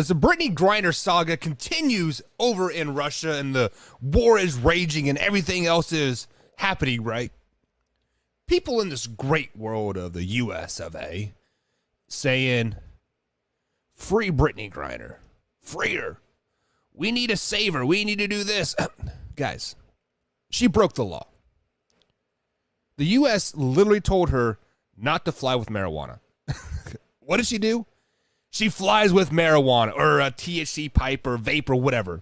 as the Brittany Griner saga continues over in Russia and the war is raging and everything else is happening, right? People in this great world of the US of A saying, free Brittany Griner. Free her. We need to save her. We need to do this. Guys, she broke the law. The U.S. literally told her not to fly with marijuana. What does she do? She flies with marijuana or a THC pipe or vape or whatever.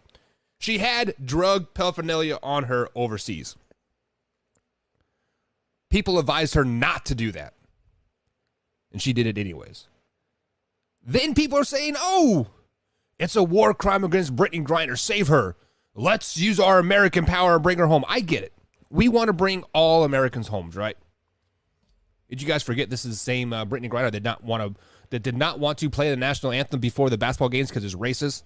She had drug paraphernalia on her overseas. People advised her not to do that. And she did it anyways. Then people are saying, oh, it's a war crime against Brittany Griner. Save her. Let's use our American power and bring her home. I get it. We want to bring all Americans home, right? Did you guys forget this is the same Brittany Griner that did not want to play the national anthem before the basketball games because it's racist?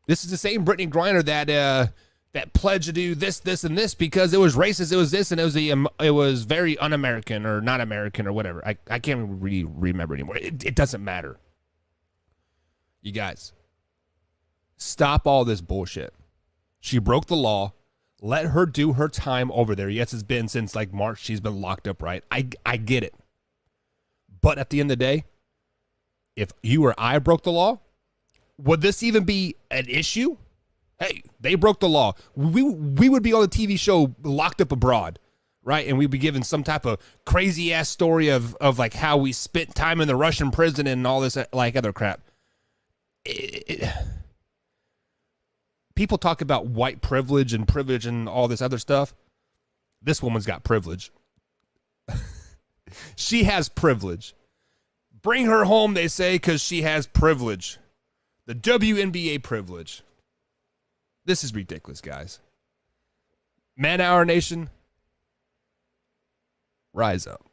This is the same Brittany Griner that pledged to do this, and this because it was racist. It was this, and it was very un-American or not American or whatever. I can't really remember anymore. It doesn't matter. You guys, stop all this bullshit. She broke the law. Let her do her time over there. Yes, it's been since like March. She's been locked up, right? I get it. But at the end of the day, if you or I broke the law, would this even be an issue? Hey, they broke the law. We would be on the TV show Locked Up Abroad, right? And we'd be given some type of crazy ass story of like how we spent time in the Russian prison and all this like other crap. People talk about white privilege and all this other stuff. This woman's got privilege. She has privilege. Bring her home, they say, because she has privilege. The WNBA privilege. This is ridiculous, guys. Man Hour Nation, rise up.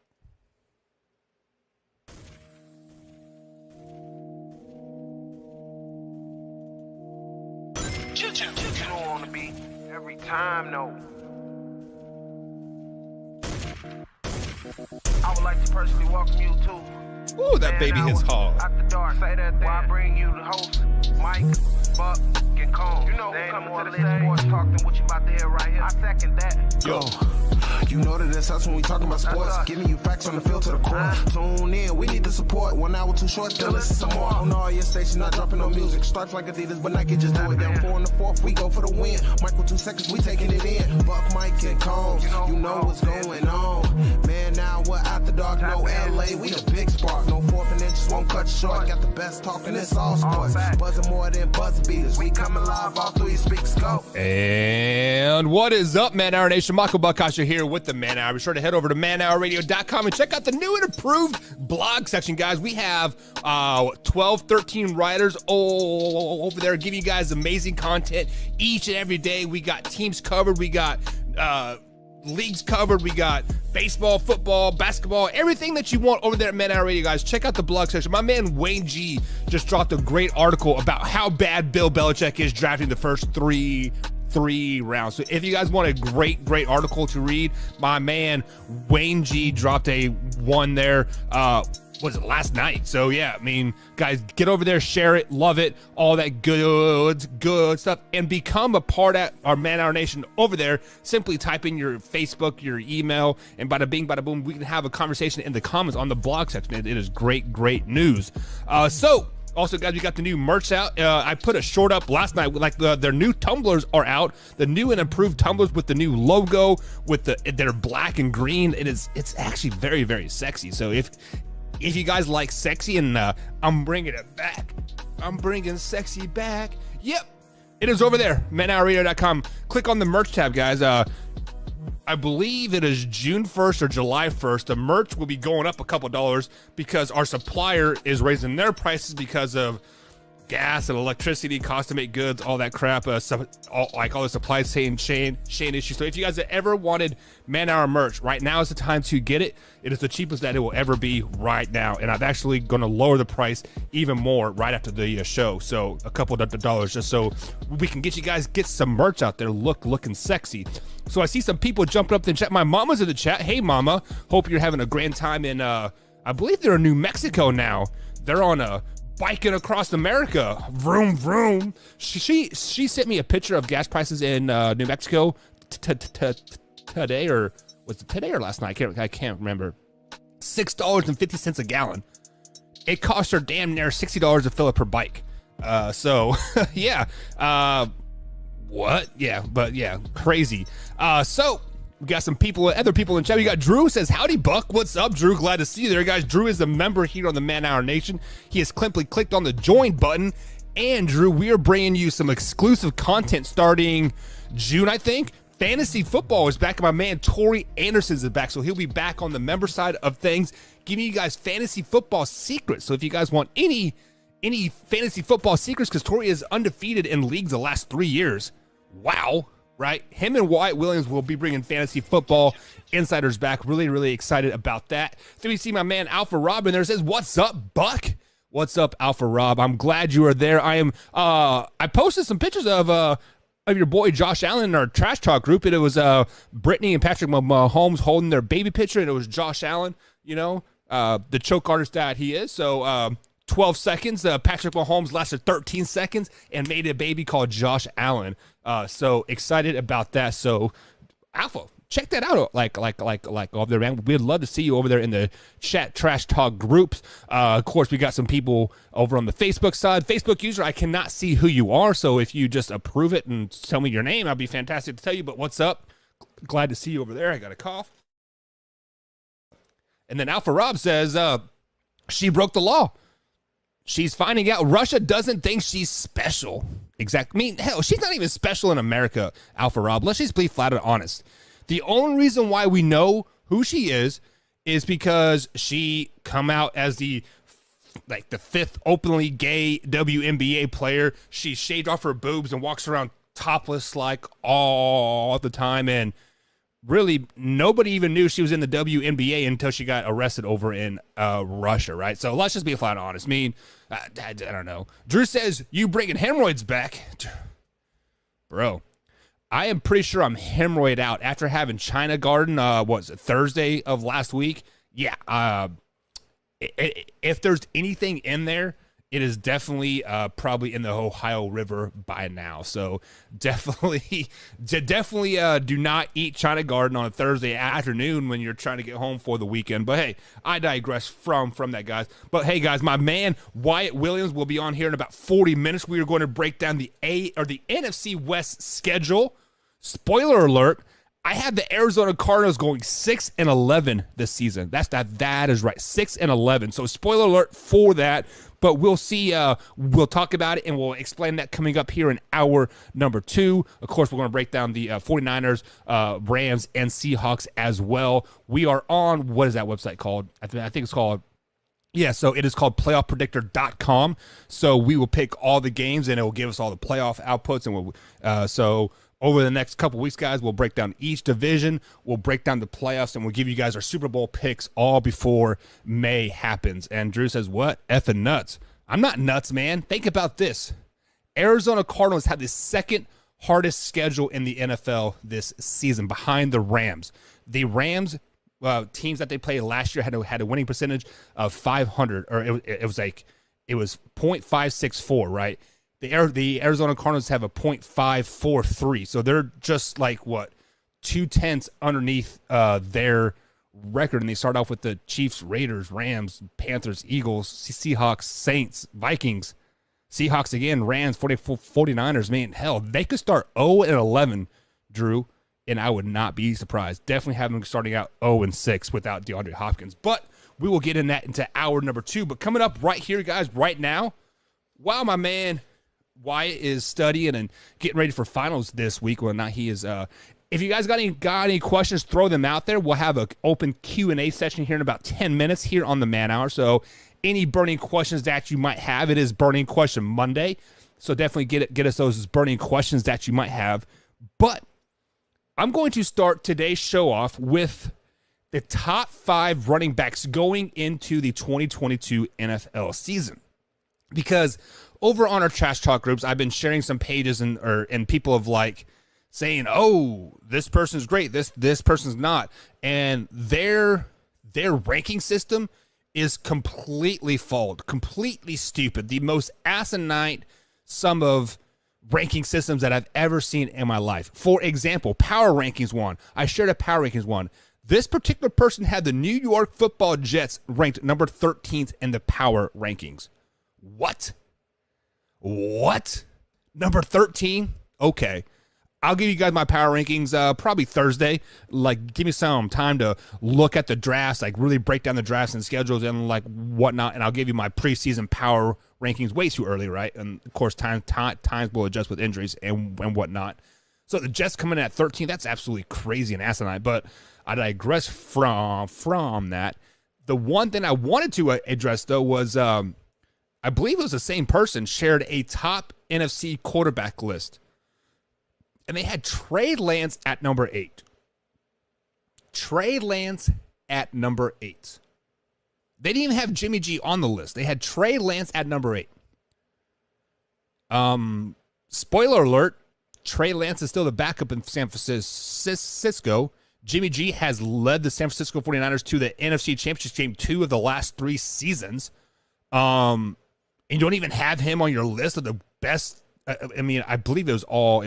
You don't want to be every time, no. I would like to personally welcome you to Ooh, that baby is hard. After dark, say that thing. Why I bring you the host, Mike, Buck, and Cone. You know who coming to the stage sports talk than what you about to hear right here. I second that. Yo, you know that it's us when we talking about sports. Giving you facts on the field to the core. Tune in, we need the support. 1 hour too short, then listen some more. On all your stations, not dropping no music. Stripes like Adidas, but Nike just do it. Down 4 in the 4th, we go for the win. Michael 2 seconds, we taking it in. Buck, Mike, and Cone. You know what's going on. Man, now we're after dark, no LA, we the big spark. No 4th and inches won't cut you short. Got the best talking, it's all sports. Buzzing more than buzz beaters. We coming live all through your speakers. Go. And what is up, Man Hour Nation? Michael Buckasher here with the Man Hour. Be sure to head over to manhourradio.com and check out the new and improved blog section, guys. We have 12, 13 writers over there giving you guys amazing content each and every day. We got teams covered. We got leagues covered. We got baseball, football, basketball, everything that you want over there at Man Hour Radio, guys. Check out the blog section. My man Wayne G just dropped a great article about how bad Bill Belichick is drafting the first three rounds. So if you guys want a great article to read, my man Wayne G dropped a one there. Was it last night? So yeah, I mean, guys, get over there, share it, love it, all that good stuff, and become a part of our Man Hour Nation over there. Simply type in your Facebook, your email, and bada bing, bada boom, we can have a conversation in the comments on the blog section. It is great news. So also, guys, we got the new merch out. I put a short up last night. Like their new tumblers are out. The new and improved tumblers with the new logo, with they're black and green. It's actually very sexy. So if you guys like sexy, and I'm bringing it back. I'm bringing sexy back. Yep. It is over there, manhourradio.com. Click on the merch tab, guys. I believe it is June 1st or July 1st. The merch will be going up a couple dollars because our supplier is raising their prices because of gas and electricity, cost to make goods, all that crap, all the supply chain issues. So if you guys have ever wanted Man Hour merch, right now is the time to get it. It is the cheapest that it will ever be right now, and I'm actually going to lower the price even more right after the show. So a couple of dollars, just so we can get some merch out there, looking sexy. So I see some people jumping up in the chat. My mama's in the chat. Hey mama, hope you're having a grand time in I believe they're in New Mexico now. They're on a biking across America. Vroom, vroom. She sent me a picture of gas prices in New Mexico today, or was it today or last night? I can't remember. $6.50 a gallon. It cost her damn near $60 to fill up her bike. So yeah. What? Yeah, but yeah, crazy. So we got some people, other people in chat. We got Drew says, howdy, Buck. What's up, Drew? Glad to see you there, guys. Drew is a member here on the Man Hour Nation. He has simply clicked on the join button. And Drew, we are bringing you some exclusive content starting June, I think. Fantasy football is back, and my man Tori Anderson is back, so he'll be back on the member side of things, giving you guys fantasy football secrets. So if you guys want any fantasy football secrets, because Tori is undefeated in leagues the last 3 years. Wow. Right? Him and Wyatt Williams will be bringing fantasy football insiders back. Really, really excited about that. Then we see my man Alpha Rob in there. Says, what's up, Buck? What's up, Alpha Rob? I'm glad you are there. I posted some pictures of your boy Josh Allen in our Trash Talk group. It was Brittany and Patrick Mahomes holding their baby picture, and it was Josh Allen, the choke artist that he is. So 12 seconds. Patrick Mahomes lasted 13 seconds and made a baby called Josh Allen. So excited about that. So Alpha, check that out. Like over there, man. We'd love to see you over there in the chat Trash Talk groups. Of course, we got some people over on the Facebook side. Facebook user, I cannot see who you are. So if you just approve it and tell me your name, I'd be fantastic to tell you. But what's up? Glad to see you over there. I got a cough. And then Alpha Rob says, she broke the law. She's finding out Russia doesn't think she's special. Exactly. I mean, hell, she's not even special in America, Alpha Rob. Let's just be flat out honest. The only reason why we know who she is because she come out as the fifth openly gay WNBA player. She shaved off her boobs and walks around topless like all the time, and really nobody even knew she was in the WNBA until she got arrested over in Russia, right? So let's just be flat honest. I mean, I don't know. Drew says, you bringing hemorrhoids back? Bro, I am pretty sure I'm hemorrhoid out after having China Garden, Thursday of last week? Yeah, if there's anything in there, it is definitely probably in the Ohio River by now. So definitely do not eat China Garden on a Thursday afternoon when you're trying to get home for the weekend. But hey, I digress from that, guys. But hey, guys, my man Wyatt Williams will be on here in about 40 minutes. We are going to break down the NFC West schedule. Spoiler alert. I have the Arizona Cardinals going 6-11 this season. That is right, 6-11. So spoiler alert for that. But we'll see. We'll talk about it, and we'll explain that coming up here in hour number 2. Of course, we're going to break down the 49ers, Rams, and Seahawks as well. We are on, what is that website called? I think it's called, yeah, so it is called playoffpredictor.com. So we will pick all the games, and it will give us all the playoff outputs. And so over the next couple weeks, guys, we'll break down each division. We'll break down the playoffs, and we'll give you guys our Super Bowl picks all before May happens. And Drew says, what? Effing nuts. I'm not nuts, man. Think about this. Arizona Cardinals have the second hardest schedule in the NFL this season behind the Rams. The Rams teams that they played last year had a winning percentage of 500, or it was .564, right? The Arizona Cardinals have a .543, so they're just like, what, 0.2 underneath their record, and they start off with the Chiefs, Raiders, Rams, Panthers, Eagles, Seahawks, Saints, Vikings, Seahawks again, Rams, 49ers. Man, hell, they could start 0-11, Drew, and I would not be surprised. Definitely have them starting out 0-6 without DeAndre Hopkins, but we will get into hour number 2. But coming up right here, guys, right now, wow, my man Wyatt is studying and getting ready for finals this week. Well, not he is. If you guys got any questions, throw them out there. We'll have an open Q&A session here in about 10 minutes here on the Man Hour. So any burning questions that you might have, it is Burning Question Monday. So definitely get us those burning questions that you might have. But I'm going to start today's show off with the top 5 running backs going into the 2022 NFL season. Because over on our Trash Talk groups, I've been sharing some pages and people have like saying, "Oh, this person's great, this person's not," and their ranking system is completely flawed, completely stupid. The most asinine sum of ranking systems that I've ever seen in my life. For example, Power Rankings 1. I shared a Power Rankings 1. This particular person had the New York Football Jets ranked number 13th in the Power Rankings. What? What? Number 13? Okay. I'll give you guys my power rankings probably Thursday. Like, give me some time to look at the drafts, like really break down the drafts and schedules and like whatnot, and I'll give you my preseason power rankings way too early, right? And of course, times will adjust with injuries and whatnot. So the Jets coming in at 13, that's absolutely crazy and asinine. But I digress from that. The one thing I wanted to address though was I believe it was the same person shared a top NFC quarterback list. And they had Trey Lance at number 8. Trey Lance at number 8. They didn't even have Jimmy G on the list. They had Trey Lance at number 8. Spoiler alert, Trey Lance is still the backup in San Francisco. Jimmy G has led the San Francisco 49ers to the NFC Championship game 2 of the last 3 seasons. And you don't even have him on your list of the best. I mean, I believe it was all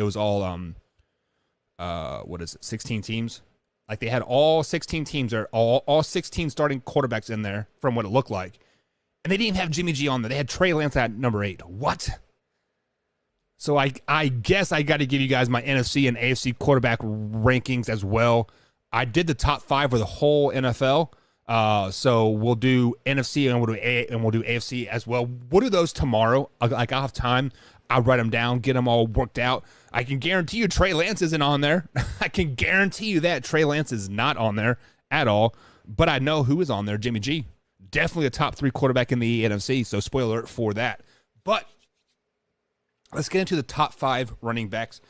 16 teams? Like they had all 16 teams or all 16 starting quarterbacks in there from what it looked like. And they didn't even have Jimmy G on there. They had Trey Lance at number 8. What? So I guess I got to give you guys my NFC and AFC quarterback rankings as well. I did the top 5 for the whole NFL. So we'll do NFC and we'll do AFC as well. We'll do those tomorrow. I'll have time. I'll write them down, get them all worked out. I can guarantee you Trey Lance isn't on there. I can guarantee you that Trey Lance is not on there at all. But I know who is on there, Jimmy G. Definitely a top 3 quarterback in the NFC, so spoiler alert for that. But let's get into the top 5 running backs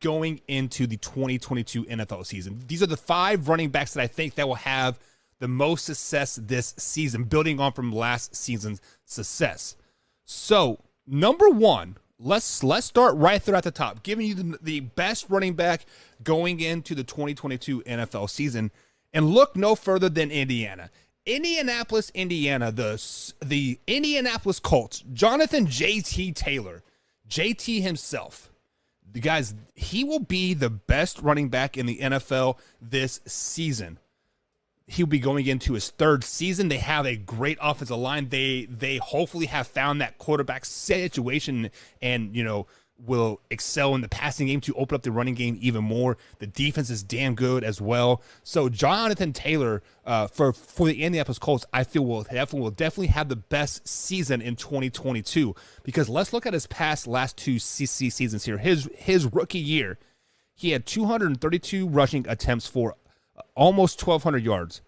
going into the 2022 NFL season. These are the 5 running backs that I think that will have the most success this season, building on from last season's success. So, number 1, let's start right there at the top, giving you the best running back going into the 2022 NFL season. And look no further than Indiana. Indianapolis, Indiana, the Indianapolis Colts, Jonathan JT Taylor, JT himself. The guys, he will be the best running back in the NFL this season. He'll be going into his 3rd season. They have a great offensive line. They hopefully have found that quarterback situation and, will excel in the passing game to open up the running game even more. The defense is damn good as well. So Jonathan Taylor for the Indianapolis Colts, I feel will definitely have the best season in 2022 because let's look at his last 2 seasons here. His rookie year, he had 232 rushing attempts for almost 1,200 yards,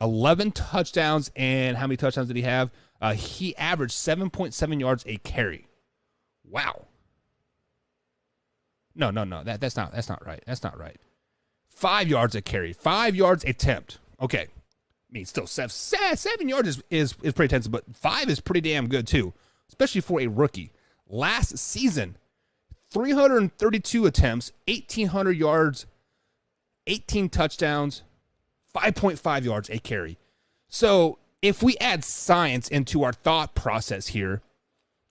11 touchdowns, and how many touchdowns did he have? He averaged 7.7 yards a carry. Wow. No, that's not right. That's not right. 5 yards a carry, 5 yards attempt. Okay, I mean still 7 yards is pretty intense, but 5 is pretty damn good too, especially for a rookie. Last season, 332 attempts, 1,800 yards. 18 touchdowns, 5.5 yards a carry. So if we add science into our thought process here,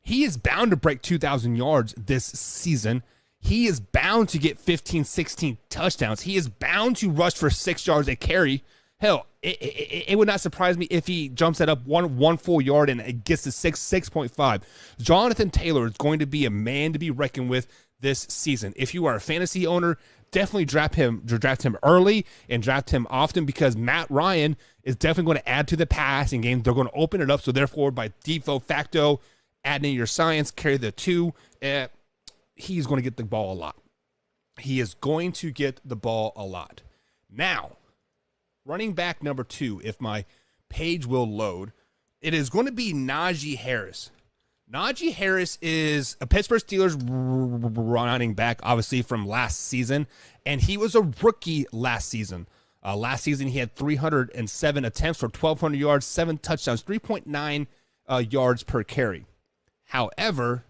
he is bound to break 2,000 yards this season. He is bound to get 15, 16 touchdowns. He is bound to rush for 6 yards a carry. Hell, it would not surprise me if he jumps that up one full yard and it gets to 6.5. Jonathan Taylor is going to be a man to be reckoned with this season. If you are a fantasy owner, definitely draft him early and draft him often because Matt Ryan is definitely going to add to the passing game. They're going to open it up, so therefore, by default facto, adding your science, carry the 2, he's going to get the ball a lot. He is going to get the ball a lot. Now, running back number 2, if my page will load, it is going to be Najee Harris. Najee Harris is a Pittsburgh Steelers running back, obviously, from last season, and he was a rookie last season. Last season, he had 307 attempts for 1,200 yards, 7 touchdowns, 3.9 yards per carry. However,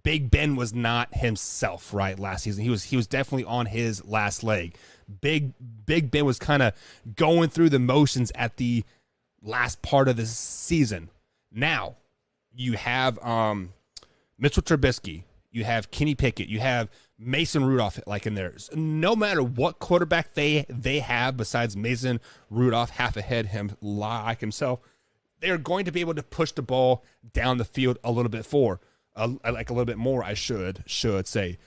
Big Ben was not himself, right, last season. He was definitely on his last leg. Big Ben was kind of going through the motions at the last part of the season. Now, you have Mitchell Trubisky, you have Kenny Pickett, you have Mason Rudolph like in there. No matter what quarterback they have besides Mason Rudolph, half ahead him like himself, they're going to be able to push the ball down the field a little bit more, I should say.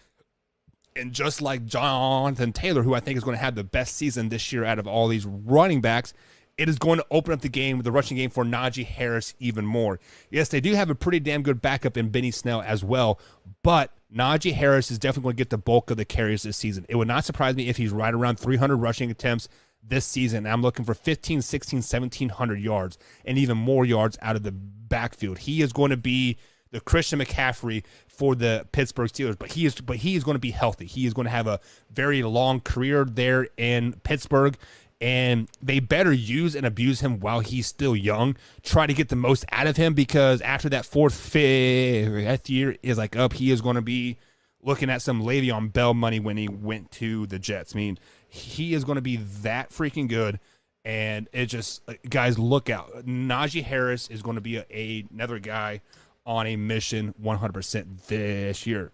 And just like Jonathan Taylor, who I think is going to have the best season this year out of all these running backs, it is going to open up the rushing game for Najee Harris even more. Yes, they do have a pretty damn good backup in Benny Snell as well, but Najee Harris is definitely going to get the bulk of the carries this season. It would not surprise me if he's right around 300 rushing attempts this season. I'm looking for 15, 16, 1,700 yards and even more yards out of the backfield. He is going to be the Christian McCaffrey for the Pittsburgh Steelers, but he is going to be healthy. He is going to have a very long career there in Pittsburgh, and they better use and abuse him while he's still young. Try to get the most out of him, because after that fifth year is like up, he is going to be looking at some Le'Veon Bell money when he went to the Jets. I mean, he is going to be that freaking good, and it just, guys, look out. Najee Harris is going to be another guy on a mission 100% this year.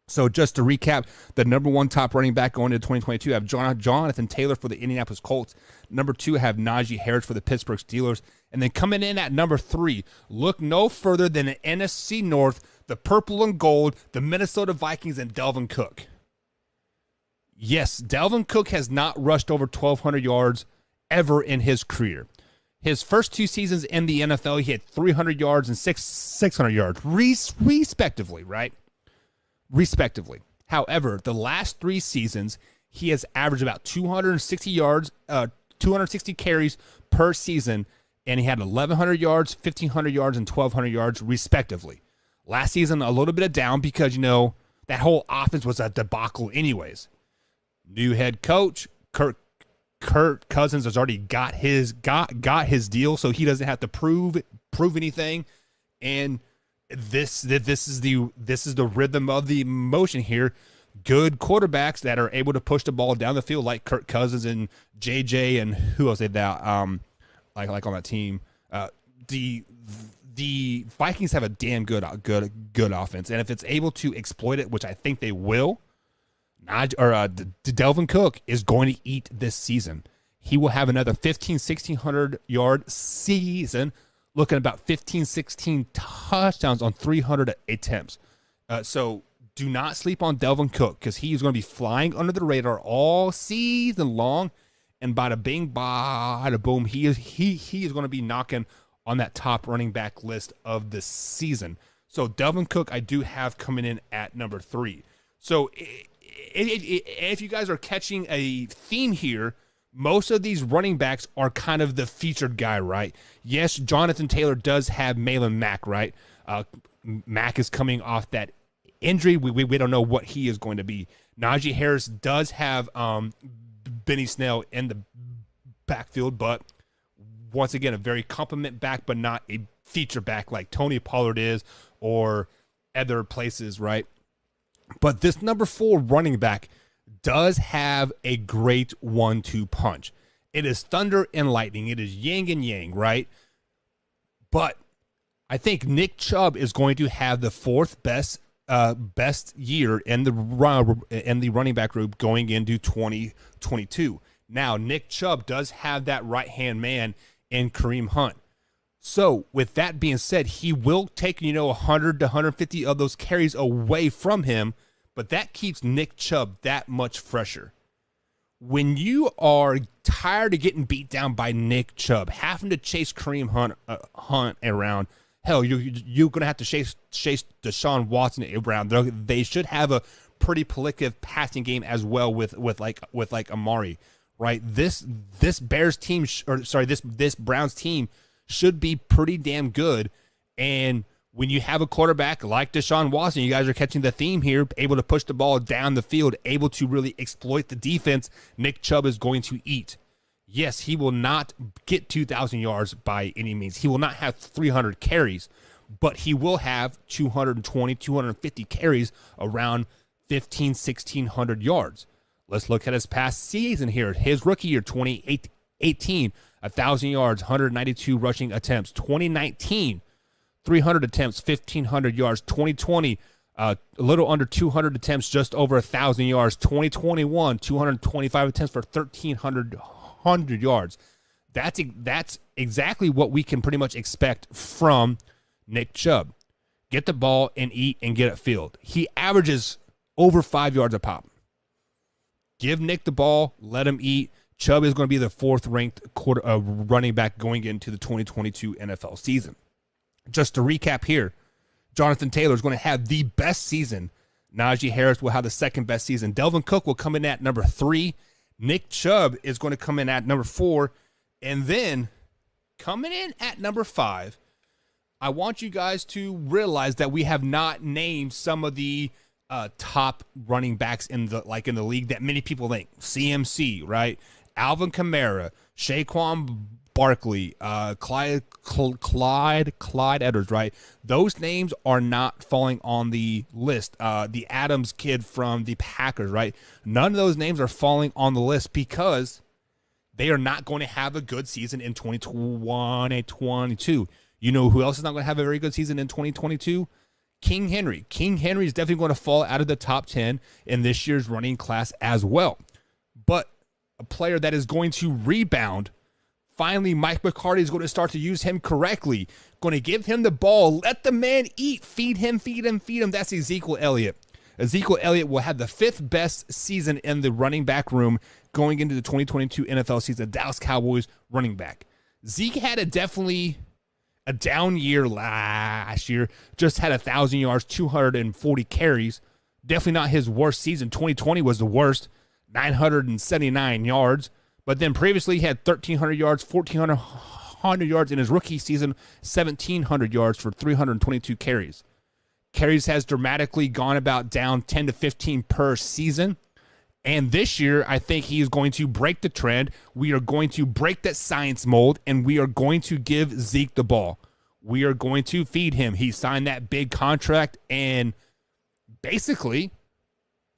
So just to recap, the number one top running back going into 2022, I have Jonathan Taylor for the Indianapolis Colts. Number 2, I have Najee Harris for the Pittsburgh Steelers. And then coming in at number 3, look no further than the NFC North, the purple and gold, the Minnesota Vikings, and Dalvin Cook. Yes, Dalvin Cook has not rushed over 1,200 yards ever in his career. His first 2 seasons in the NFL, he had 300 yards and 600 yards, respectively, right? Respectively. However, the last 3 seasons, he has averaged about 260 yards, 260 carries per season, and he had 1,100 yards, 1,500 yards, and 1,200 yards, respectively. Last season, a little bit of down because, that whole offense was a debacle anyways. New head coach, Kirk Cousins has already got his deal, so he doesn't have to prove anything. And this is the rhythm of the motion here. Good quarterbacks that are able to push the ball down the field, like Kirk Cousins and JJ, and who else did that? Like on that team, the Vikings have a damn good offense, and if it's able to exploit it, which I think they will, Dalvin Cook is going to eat this season. He will have another 1,600 yard season, looking about 15, 16 touchdowns on 300 attempts. So do not sleep on Dalvin Cook, because he is going to be flying under the radar all season long. And bada bing, bada boom, he is going to be knocking on that top running back list of the season. So Dalvin Cook, I do have coming in at number 3. So if you guys are catching a theme here, most of these running backs are kind of the featured guy, right? Yes, Jonathan Taylor does have Marlon Mack, right? Mack is coming off that injury. We don't know what he is going to be. Najee Harris does have Benny Snell in the backfield, but once again, a very compliment back, but not a feature back like Tony Pollard is or other places, right? But this number 4 running back does have a great 1-2 punch. It is thunder and lightning. It is yin and yang, right? But I think Nick Chubb is going to have the 4th best year in the running back group going into 2022. Now, Nick Chubb does have that right-hand man in Kareem Hunt. So, with that being said, he will take, 100 to 150 of those carries away from him, but that keeps Nick Chubb that much fresher. When you are tired of getting beat down by Nick Chubb, having to chase Kareem Hunt around, hell, you're going to have to chase Deshaun Watson around. They should have a pretty prolific passing game as well with Amari, right? This Bears team, this Browns team should be pretty damn good. And when you have a quarterback like Deshaun Watson, you guys are catching the theme here, able to push the ball down the field, able to really exploit the defense, Nick Chubb is going to eat. Yes, he will not get 2,000 yards by any means. He will not have 300 carries, but he will have 220, 250 carries, around 1,500, 1,600 yards. Let's look at his past season here. His rookie year, 2018, 2018, 1,000 yards, 192 rushing attempts. 2019, 300 attempts, 1,500 yards. 2020, a little under 200 attempts, just over 1,000 yards. 2021, 225 attempts for 1,300 yards. That's exactly what we can pretty much expect from Nick Chubb. Get the ball and eat and get it filled. He averages over 5 yards a pop. Give Nick the ball, let him eat. Chubb is going to be the fourth-ranked running back going into the 2022 NFL season. Just to recap here, Jonathan Taylor is going to have the best season. Najee Harris will have the second best season. Delvin Cook will come in at number 3. Nick Chubb is going to come in at number 4. And then coming in at number 5, I want you guys to realize that we have not named some of the top running backs in the league that many people think. CMC, right? Alvin Kamara, Saquon Barkley, Clyde Edwards, right? Those names are not falling on the list. The Adams kid from the Packers, right? None of those names are falling on the list because they are not going to have a good season in 2021 and 2022. You know who else is not going to have a very good season in 2022? King Henry. King Henry is definitely going to fall out of the top 10 in this year's running class as well. But a player that is going to rebound, finally Mike McCarthy is going to start to use him correctly, going to give him the ball, let the man eat, feed him. That's Ezekiel Elliott. Ezekiel Elliott will have the 5th best season in the running back room going into the 2022 NFL season. Dallas Cowboys running back. Zeke had definitely a down year last year. Just had 1,000 yards, 240 carries. Definitely not his worst season. 2020 was the worst, 979 yards. But then previously he had 1,300 yards, 1,400 yards in his rookie season, 1,700 yards for 322 carries. Carries has dramatically gone about down 10 to 15 per season. And this year, I think he is going to break the trend. We are going to break that science mold, and we are going to give Zeke the ball. We are going to feed him. He signed that big contract, and basically,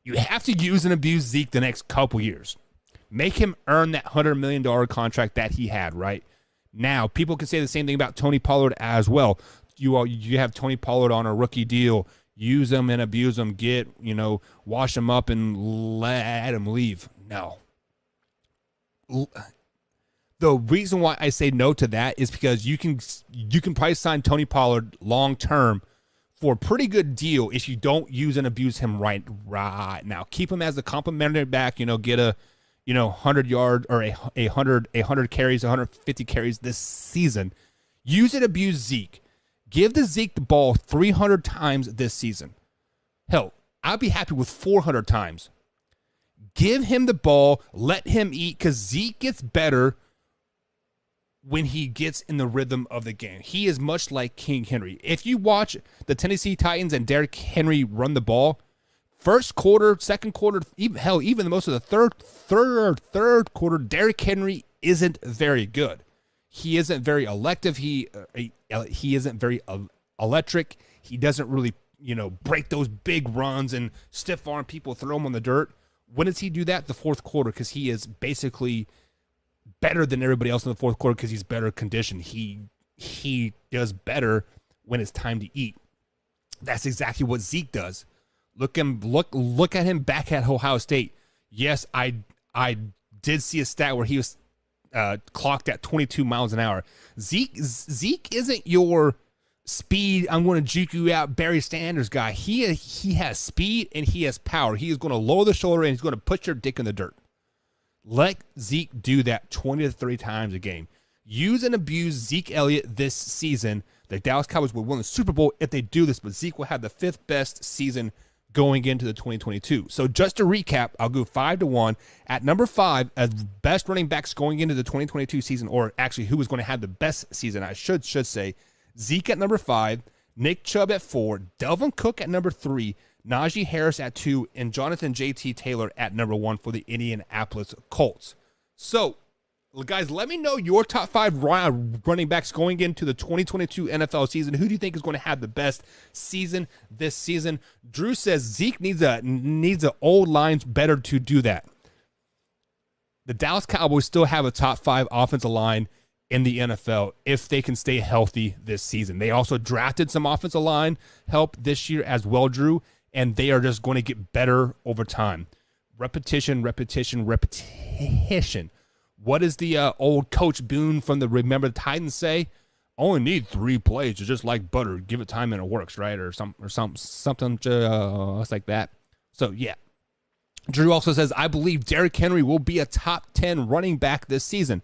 you have to use and abuse Zeke the next couple years. Make him earn that $100 million contract that he had, right? Now, people can say the same thing about Tony Pollard as well. You have Tony Pollard on a rookie deal. Use him and abuse him. Wash him up and let him leave. No. The reason why I say no to that is because you can probably sign Tony Pollard long term for a pretty good deal if you don't use and abuse him right now. Keep him as a complimentary back. Get a 100 yard or a 100 carries, 150 carries this season. Use and abuse Zeke. Give Zeke the ball 300 times this season. Hell, I'd be happy with 400 times. Give him the ball. Let him eat, because Zeke gets better when he gets in the rhythm of the game. He is much like King Henry. If you watch the Tennessee Titans and Derrick Henry run the ball, first quarter, second quarter, even most of the third quarter, Derrick Henry isn't very good. He isn't very elective. He isn't very electric. He doesn't really, break those big runs and stiff arm people, throw him on the dirt. When does he do that? The fourth quarter, because he is basically better than everybody else in the fourth quarter because he's better conditioned. He does better when it's time to eat. That's exactly what Zeke does. Look at him back at Ohio State. Yes, I did see a stat where he was clocked at 22 miles an hour. Zeke isn't your speed, I'm going to juke you out, Barry Sanders guy. He has speed and he has power. He is going to lower the shoulder and he's going to put your dick in the dirt. Let Zeke do that 20 to 30 times a game. Use and abuse Zeke Elliott this season. The Dallas Cowboys will win the Super Bowl if they do this, but Zeke will have the 5th best season going into the 2022. So just to recap, I'll go 5-1. At number 5, as best running backs going into the 2022 season, or actually who is going to have the best season, I should say, Zeke at number 5, Nick Chubb at 4, Delvin Cook at number 3, Najee Harris at 2, and Jonathan J.T. Taylor at number 1 for the Indianapolis Colts. So, guys, let me know your top 5 running backs going into the 2022 NFL season. Who do you think is going to have the best season this season? Drew says Zeke needs a old line better to do that. the Dallas Cowboys still have a top 5 offensive line in the NFL if they can stay healthy this season. They also drafted some offensive line help this year as well, Drew, and they are just going to get better over time. Repetition. What does the old Coach Boone from the Remember the Titans say? Only need 3 plays. It's just like butter. Give it time and it works, right? Or something just like that. So, yeah. Drew also says, I believe Derrick Henry will be a top 10 running back this season.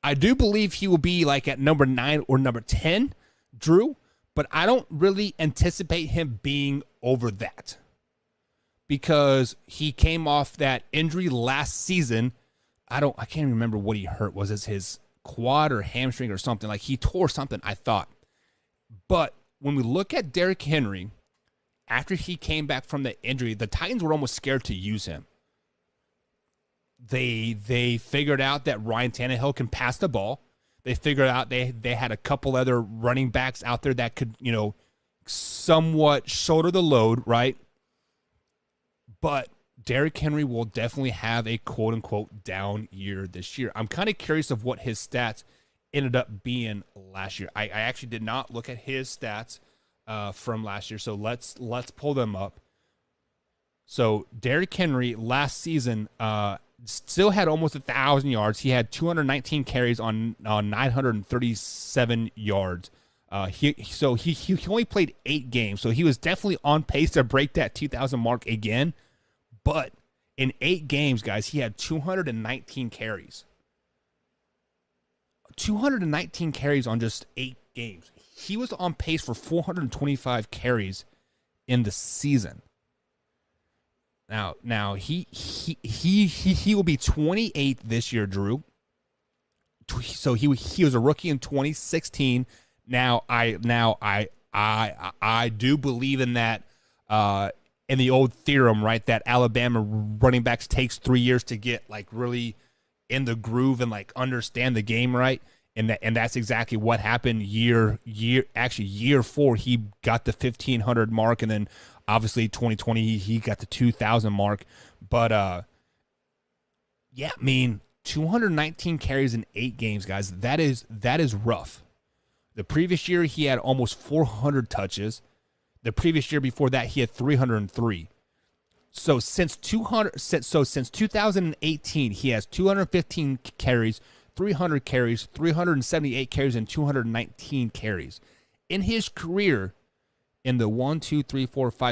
I do believe he will be like at number 9 or number 10, Drew, but I don't really anticipate him being over that because he came off that injury last season. I can't remember what he hurt. Was it his quad or hamstring or something? Like he tore something, I thought. But when we look at Derrick Henry, after he came back from the injury, the Titans were almost scared to use him. They figured out that Ryan Tannehill can pass the ball. They figured out they had a couple other running backs out there that could, somewhat shoulder the load, right? But Derrick Henry will definitely have a quote-unquote down year this year. I'm kind of curious of what his stats ended up being last year. I actually did not look at his stats from last year, so let's pull them up. So Derrick Henry last season still had almost 1,000 yards. He had 219 carries on 937 yards. He only played 8 games, so he was definitely on pace to break that 2,000 mark again. But in 8 games, guys, he had 219 carries. 219 carries on just 8 games. He was on pace for 425 carries in the season. Now he will be 28 this year, Drew. So he was a rookie in 2016. Now I do believe in that in the old theorem, right? That Alabama running backs takes 3 years to get like really in the groove and like understand the game, right? And that's exactly what happened. Year 4, he got the 1,500 mark, and then obviously 2020 he got the 2,000 mark. But 219 carries in 8 games, guys. That is rough. The previous year he had almost 400 touches. The previous year before that he had 303. So since 2018 he has 215 carries. 300 carries, 378 carries, and 219 carries. In his career, in the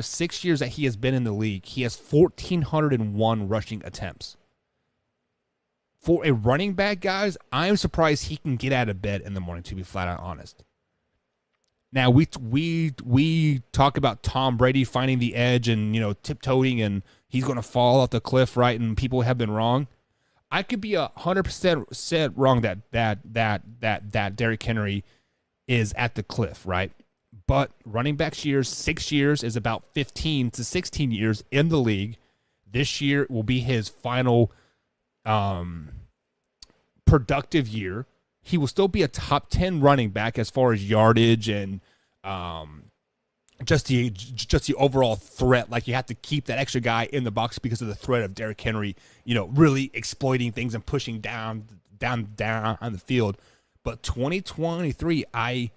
6 years that he has been in the league, he has 1,401 rushing attempts. For a running back, guys, I'm surprised he can get out of bed in the morning, to be flat out honest. Now, we talk about Tom Brady finding the edge and, tiptoeing, and he's going to fall off the cliff, right? And people have been wrong. I could be 100% wrong that Derrick Henry is at the cliff, right? But running backs years, 6 years is about 15 to 16 years in the league. This year will be his final productive year. He will still be a top 10 running back as far as yardage and just the overall threat. Like, you have to keep that extra guy in the box because of the threat of Derrick Henry, really exploiting things and pushing down on the field. But 2023, I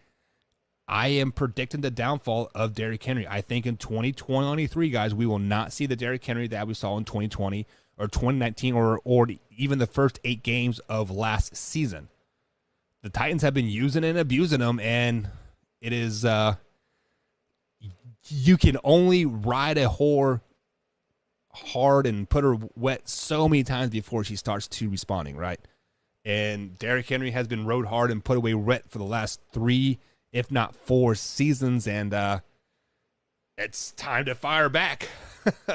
am predicting the downfall of Derrick Henry. I think in 2023, guys, we will not see the Derrick Henry that we saw in 2020 or 2019 or even the first 8 games of last season. The Titans have been using and abusing him, and it is you can only ride a whore hard and put her wet so many times before she starts to responding, right? And Derrick Henry has been rode hard and put away wet for the last 3, if not 4 seasons, and it's time to fire back.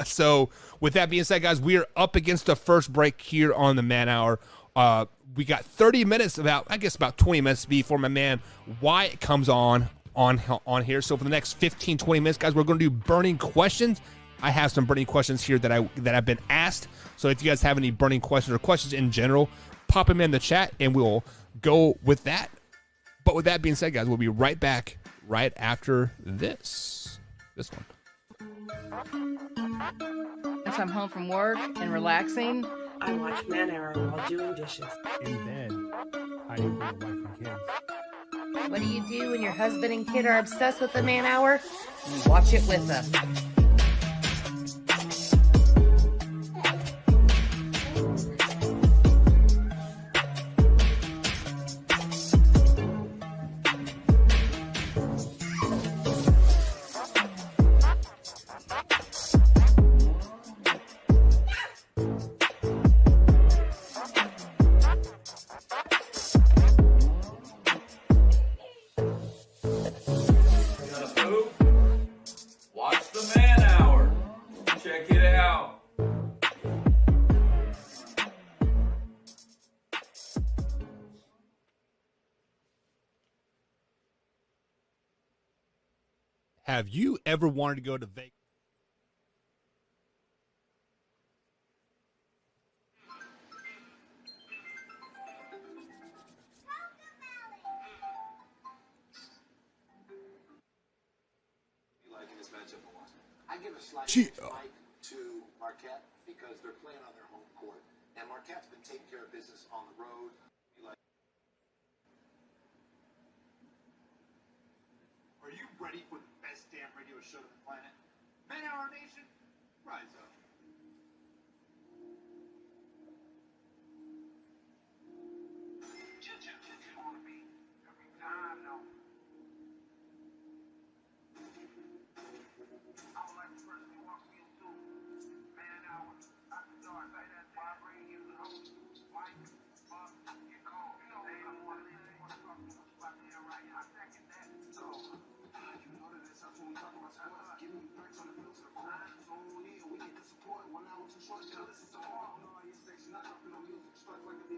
So with that being said, guys, we are up against the first break here on the Man Hour. We got 30 minutes, about 20 minutes before my man Wyatt comes on here. So for the next 15, 20 minutes, guys, we're going to do burning questions. I have some burning questions here that I've been asked. So if you guys have any burning questions or questions in general, pop them in the chat and we'll go with that. But with that being said, guys, we'll be right back right after this one. Once I'm home from work and relaxing, I watch Man Hour while doing dishes. In bed, hiding from your wife and kids. What do you do when your husband and kid are obsessed with the Man Hour? You watch it with them. Watch the Man Hour. Check it out. Have you ever wanted to go to Vegas? I give a slight Gee, dislike to Marquette because they're playing on their home court, and Marquette's been taking care of business on the road. Are you ready for the best damn radio show on the planet? Man Hour Nation, rise up.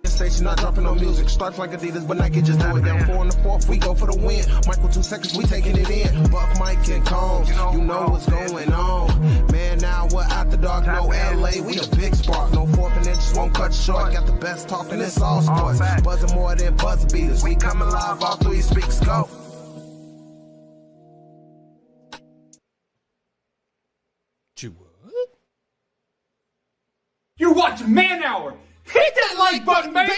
Station not dropping no music. Starts like Adidas, but Nike just do it. Down 4 in the 4th, we go for the win. Michael 2 seconds, we taking it in. Buck, Mike, and Combs, you know what's going on. Man, now we're out the dark, no LA, we a big spark. No 4th and inches won't cut short. Got the best talking, it's all sports. Buzzing more than buzz beaters. We coming live, all 3 speaks go. What? You're watching Man Hour. Hit that like button, baby.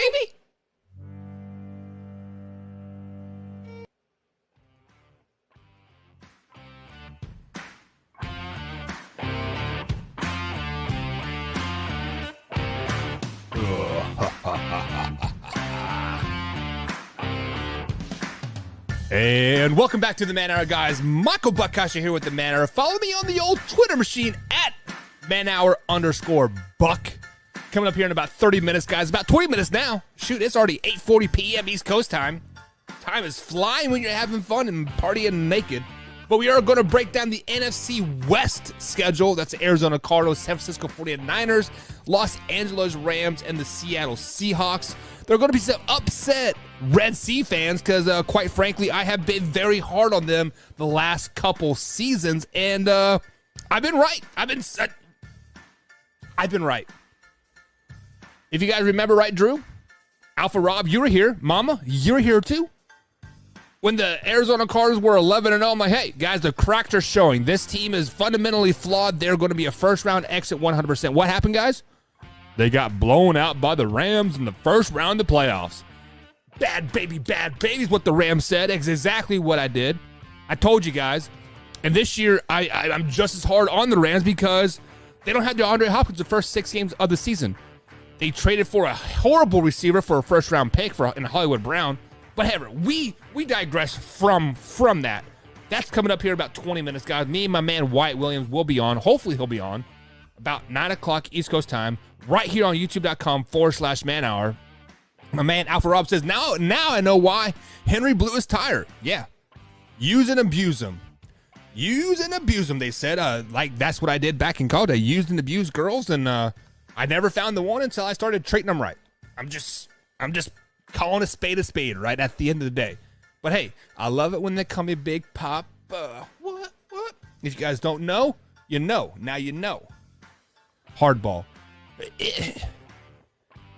And welcome back to the Man Hour, guys. Michael Buckasha here with the Man Hour. Follow me on the old Twitter machine at manhour_Buck. Coming up here in about 30 minutes, guys. About 20 minutes now. Shoot, it's already 8:40 p.m. East Coast time. Time is flying when you're having fun and partying naked. But we are going to break down the NFC West schedule. That's the Arizona Cardinals, San Francisco 49ers, Los Angeles Rams, and the Seattle Seahawks. There are going to be some upset Red Sea fans because, quite frankly, I have been very hard on them the last couple seasons. And I've been right. I've been right. If you guys remember, right, Drew? Alpha Rob, you were here. Mama, you were here too. When the Arizona Cardinals were 11-0, I'm like, hey, guys, the cracks are showing. This team is fundamentally flawed. They're going to be a first-round exit 100%. What happened, guys? They got blown out by the Rams in the first round of the playoffs. Bad baby is what the Rams said. It's exactly what I did. I told you guys. And this year, I'm just as hard on the Rams because they don't have DeAndre Hopkins the first 6 games of the season. They traded for a horrible receiver for a first-round pick in Hollywood Brown. But however, we digress from that. That's coming up here in about 20 minutes, guys. Me and my man Wyatt Williams will be on. Hopefully he'll be on about 9 o'clock East Coast time right here on youtube.com/Man Hour. My man Alpha Rob says, now I know why Henry blew his tire. Yeah. Use and abuse them. Use and abuse them, they said. Like, that's what I did back in college. I used and abused girls, and I never found the one until I started treating them right. I'm just calling a spade, right, at the end of the day. But hey, I love it when they call me Big Pop. What? If you guys don't know, you know. Now you know. Hardball.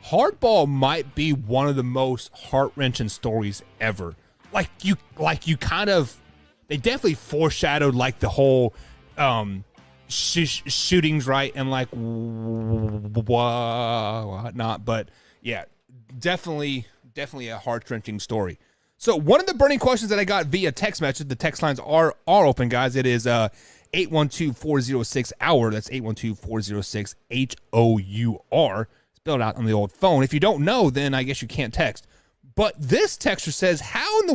Hardball might be one of the most heart-wrenching stories ever. Like you kind of, they definitely foreshadowed like the whole shootings, right, and like whatnot. But yeah, definitely a heart-wrenching story. So one of the burning questions that I got via text message, the text lines are open, guys. It is 812-406-HOUR. That's 812-406-HOUR. Spelled out on the old phone. If you don't know, then I guess you can't text. But this texter says, why in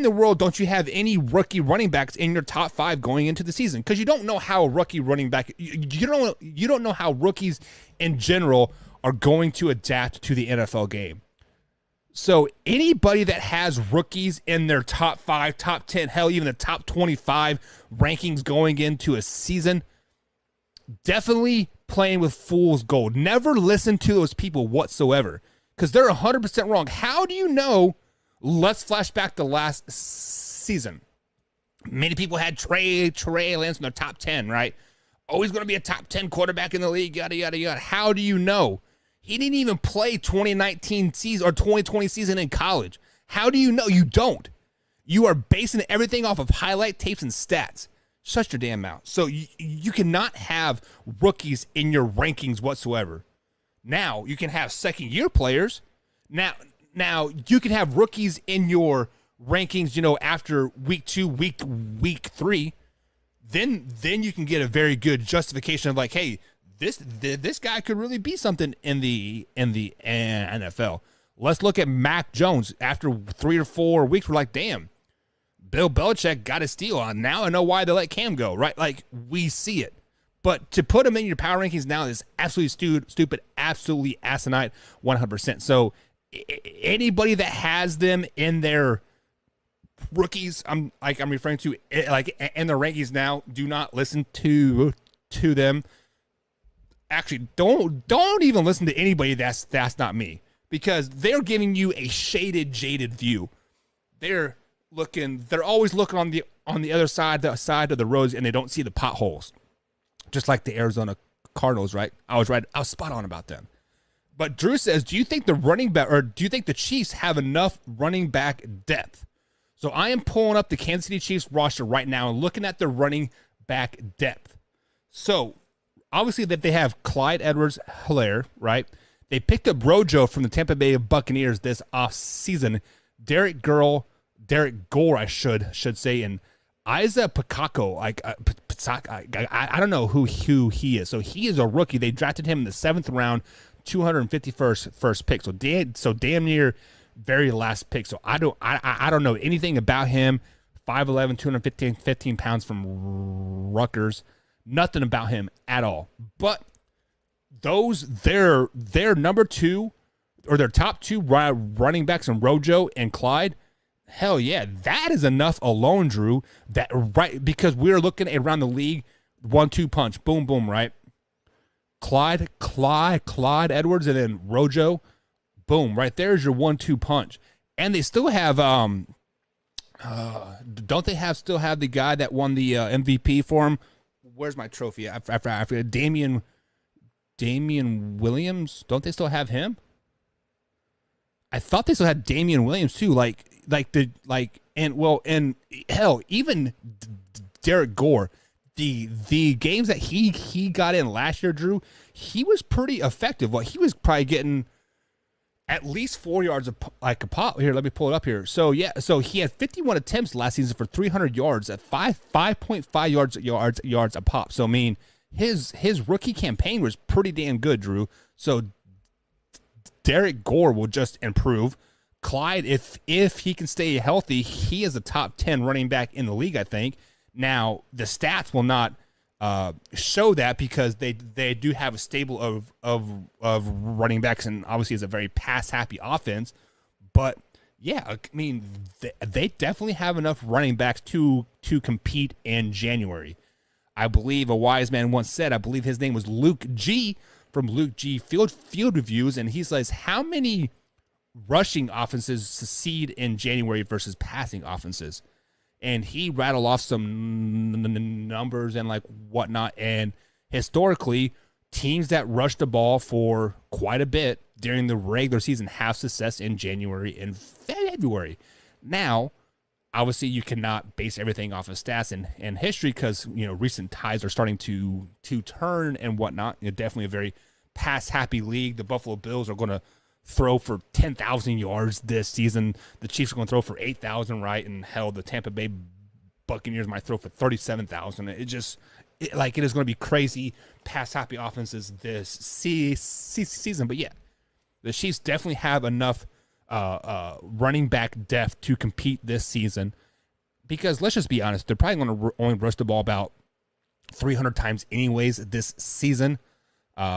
the world don't you have any rookie running backs in your top 5 going into the season? Because you don't know how a rookie running back, you don't know how rookies in general are going to adapt to the NFL game. So anybody that has rookies in their top 5, top 10, hell, even the top 25 rankings going into a season, definitely playing with fool's gold. Never listen to those people whatsoever, because they're 100% wrong. How do you know? Let's flash back to last season. Many people had Trey Lance in their top 10, right? Oh, he's going to be a top 10 quarterback in the league, yada, yada, yada. How do you know? He didn't even play 2019 season or 2020 season in college. How do you know? You don't. You are basing everything off of highlight tapes and stats. Shut your damn mouth. So you cannot have rookies in your rankings whatsoever. Now, you can have second-year players. Now you can have rookies in your rankings, after week 2, week 3. Then you can get a very good justification of like, hey, this guy could really be something in the NFL. Let's look at Mac Jones. After 3 or 4 weeks, we're like, damn, Bill Belichick got a steal on. Now I know why they let Cam go, right? Like, we see it. But to put him in your power rankings now is absolutely stupid, absolutely asinine, 100%. So anybody that has them in their rookies, I'm referring to like in their rankings now, do not listen to them. Actually, don't even listen to anybody that's not me, because they're giving you a jaded view. They're always looking on the other side of the roads, and they don't see the potholes. Just like the Arizona Cardinals, right? I was spot on about them. But Drew says, do you think the Chiefs have enough running back depth? So I am pulling up the Kansas City Chiefs roster right now and looking at the running back depth. So obviously that they have Clyde Edwards-Helaire, right? They picked up Rojo from the Tampa Bay Buccaneers this offseason. Derek Gore, I should say, and Isa Pakako, I don't know who he is. So he is a rookie. They drafted him in the 7th round, 251st pick. So damn near very last pick. So I don't know anything about him. 5'11", 215 pounds from Rutgers. Nothing about him at all. But their number 2 or their top 2 running backs in Rojo and Clyde, hell yeah, that is enough alone, Drew. That right, because we're looking around the league, 1-2 punch, boom, boom, right? Clyde Edwards, and then Rojo, boom, right there's your 1-2 punch. And they still have don't they still have the guy that won the MVP for him? Where's my trophy? I forget. Damian Williams. Don't they still have him? I thought they still had Damian Williams too. And hell, even Derek Gore. The games that he got in last year, Drew, he was pretty effective. Well, he was probably getting at least 4 yards a pop. Here, let me pull it up here. So yeah, so he had 51 attempts last season for 300 yards at 5.5 yards a pop. So I mean, his rookie campaign was pretty damn good, Drew. So Derek Gore will just improve. Clyde, if he can stay healthy, he is a top 10 running back in the league, I think. Now, the stats will not show that because they do have a stable of running backs, and obviously it's a very pass-happy offense. But, yeah, I mean, they definitely have enough running backs to compete in January. I believe a wise man once said, I believe his name was Luke G. from Luke G. Field Reviews, and he says, how many rushing offenses succeed in January versus passing offenses? And he rattled off some numbers and like whatnot. And historically, teams that rush the ball for quite a bit during the regular season have success in January and February. Now, Obviously, you cannot base everything off of stats and history because, recent ties are starting to turn and whatnot. Definitely a very pass-happy league. The Buffalo Bills are going to throw for 10,000 yards this season. The Chiefs are going to throw for 8,000, right? And hell, the Tampa Bay Buccaneers might throw for 37,000. It is going to be crazy pass-happy offenses this season. But yeah, the Chiefs definitely have enough running back depth to compete this season, because let's just be honest, they're probably going to only rush the ball about 300 times anyways this season.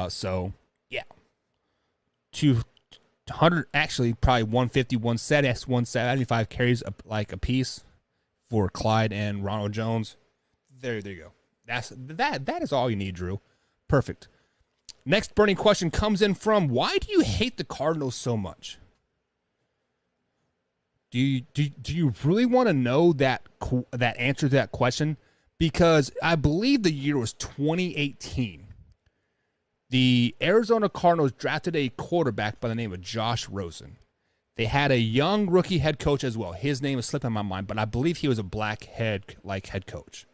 So yeah, 200, actually probably 150, 175 carries like a piece for Clyde and Ronald Jones. There you go. That is all you need, Drew. Perfect. Next burning question comes in from, why do you hate the Cardinals so much? Do you really want to know that answer to that question? Because I believe the year was 2018. The Arizona Cardinals drafted a quarterback by the name of Josh Rosen. They had a young rookie head coach as well. His name is slipping my mind, but I believe he was a black head coach.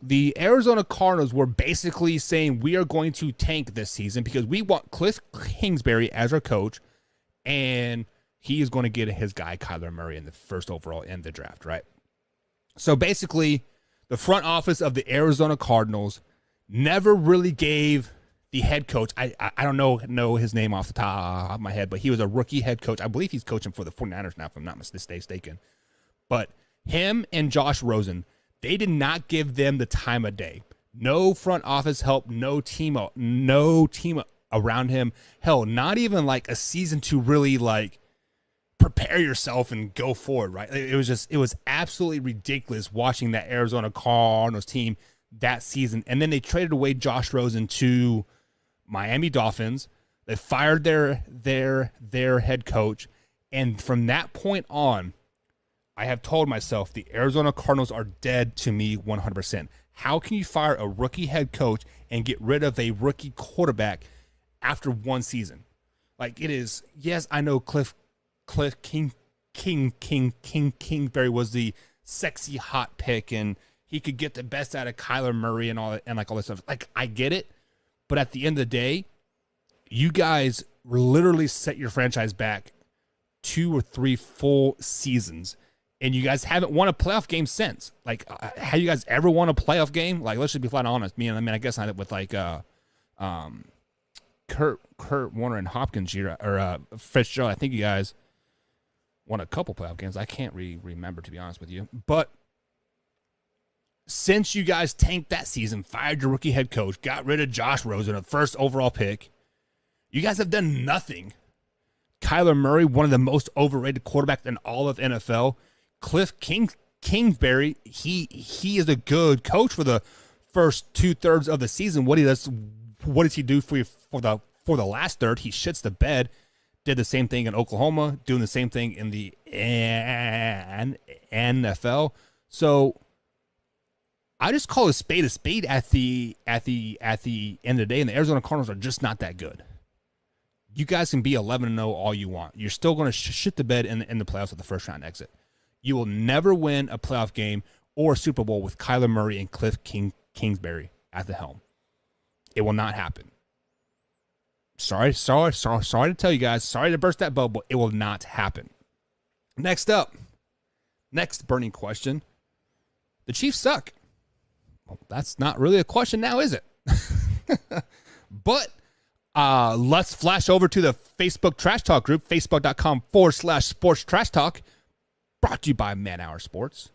The Arizona Cardinals were basically saying, we are going to tank this season because we want Cliff Kingsbury as our coach, and he is going to get his guy, Kyler Murray, in the first overall in the draft, right? So basically, the front office of the Arizona Cardinals never really gave the head coach, I don't know his name off the top of my head, but he was a rookie head coach. I believe he's coaching for the 49ers now, if I'm not mistaken. But him and Josh Rosen, they did not give them the time of day. No front office help, no team around him. Hell, not even like a season to really like prepare yourself and go forward, right? It was absolutely ridiculous watching that Arizona Cardinals team that season. And then they traded away Josh Rosen to Miami Dolphins. They fired their head coach. And from that point on, I have told myself the Arizona Cardinals are dead to me 100%. How can you fire a rookie head coach and get rid of a rookie quarterback after one season? Like, it is, yes, I know Cliff Kingsbury was the sexy hot pick and he could get the best out of Kyler Murray and all that, and like all this stuff. Like, I get it, but at the end of the day, you guys literally set your franchise back 2 or 3 full seasons, and you guys haven't won a playoff game since. Like, have you guys ever won a playoff game? Like, let's just be flat honest. I guess I with like Kurt Warner and Hopkins year, or Fitzgerald. I think you guys won a couple playoff games. I can't remember, to be honest with you. But since you guys tanked that season, fired your rookie head coach, got rid of Josh Rosen, a first overall pick, you guys have done nothing. Kyler Murray, one of the most overrated quarterbacks in all of NFL. Cliff Kingsbury, he is a good coach for the first 2/3 of the season. What does he do for you for the last third? He shits the bed. Did the same thing in Oklahoma, doing the same thing in the NFL. So I just call a spade at the end of the day, and the Arizona Cardinals are just not that good. You guys can be 11-0 all you want. You're still going to shit the bed in the playoffs with the first round exit. You will never win a playoff game or a Super Bowl with Kyler Murray and Cliff Kingsbury at the helm. It will not happen. Sorry to tell you guys. Sorry to burst that bubble. It will not happen. Next burning question. The Chiefs suck. Well, that's not really a question now, is it? But let's flash over to the Facebook Trash Talk group, facebook.com/sports trash talk, brought to you by Man Hour Sports.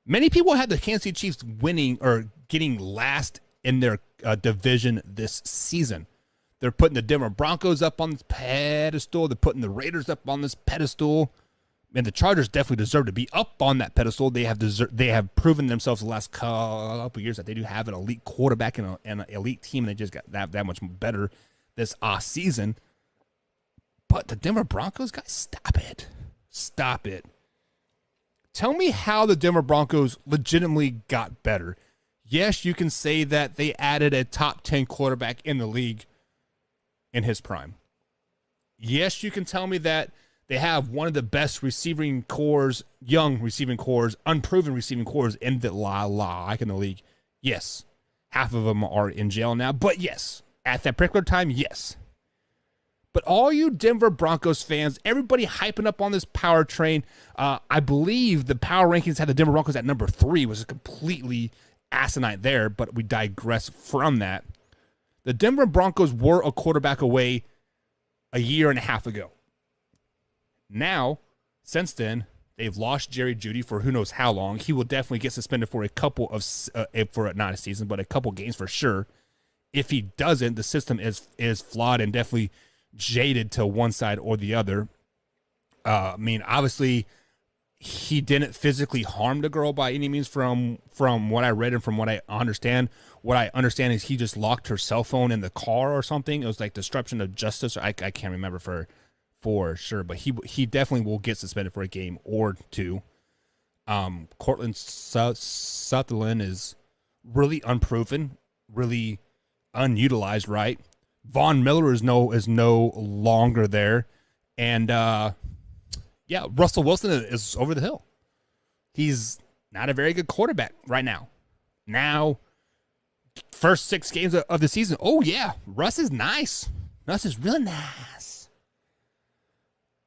Many people had the Kansas City Chiefs winning or getting last in their division this season. They're putting the Denver Broncos up on this pedestal. They're putting the Raiders up on this pedestal. And the Chargers definitely deserve to be up on that pedestal. They have proven themselves the last couple of years that they do have an elite quarterback and an elite team, and they just got that much better this season. But the Denver Broncos, guys, stop it. Stop it. Tell me how the Denver Broncos legitimately got better. Yes, you can say that they added a top 10 quarterback in the league in his prime. Yes, you can tell me that They have one of the best receiving cores, young receiving cores, unproven receiving cores in the league. Yes, half of them are in jail now, but yes, at that particular time, yes. But all you Denver Broncos fans, everybody hyping up on this power train. I believe the power rankings had the Denver Broncos at number 3, was completely asinine there, but we digress from that. The Denver Broncos were a quarterback away a year and a half ago. Now, since then, they've lost Jerry Jeudy for who knows how long. He will definitely get suspended for a couple of, for not a season, but a couple games for sure. If he doesn't, the system is flawed and definitely jaded to one side or the other. I mean, obviously, he didn't physically harm the girl by any means from what I read and from what I understand. What I understand is he just locked her cell phone in the car or something. It was like disruption of justice. I can't remember for sure, but he definitely will get suspended for a game or two. Cortland Sutherland is really unproven, really unutilized, right? Von Miller is no longer there. And yeah, Russell Wilson is over the hill. He's not a very good quarterback right now. Now, first 6 games of the season. Oh yeah, Russ is nice. Russ is really nice.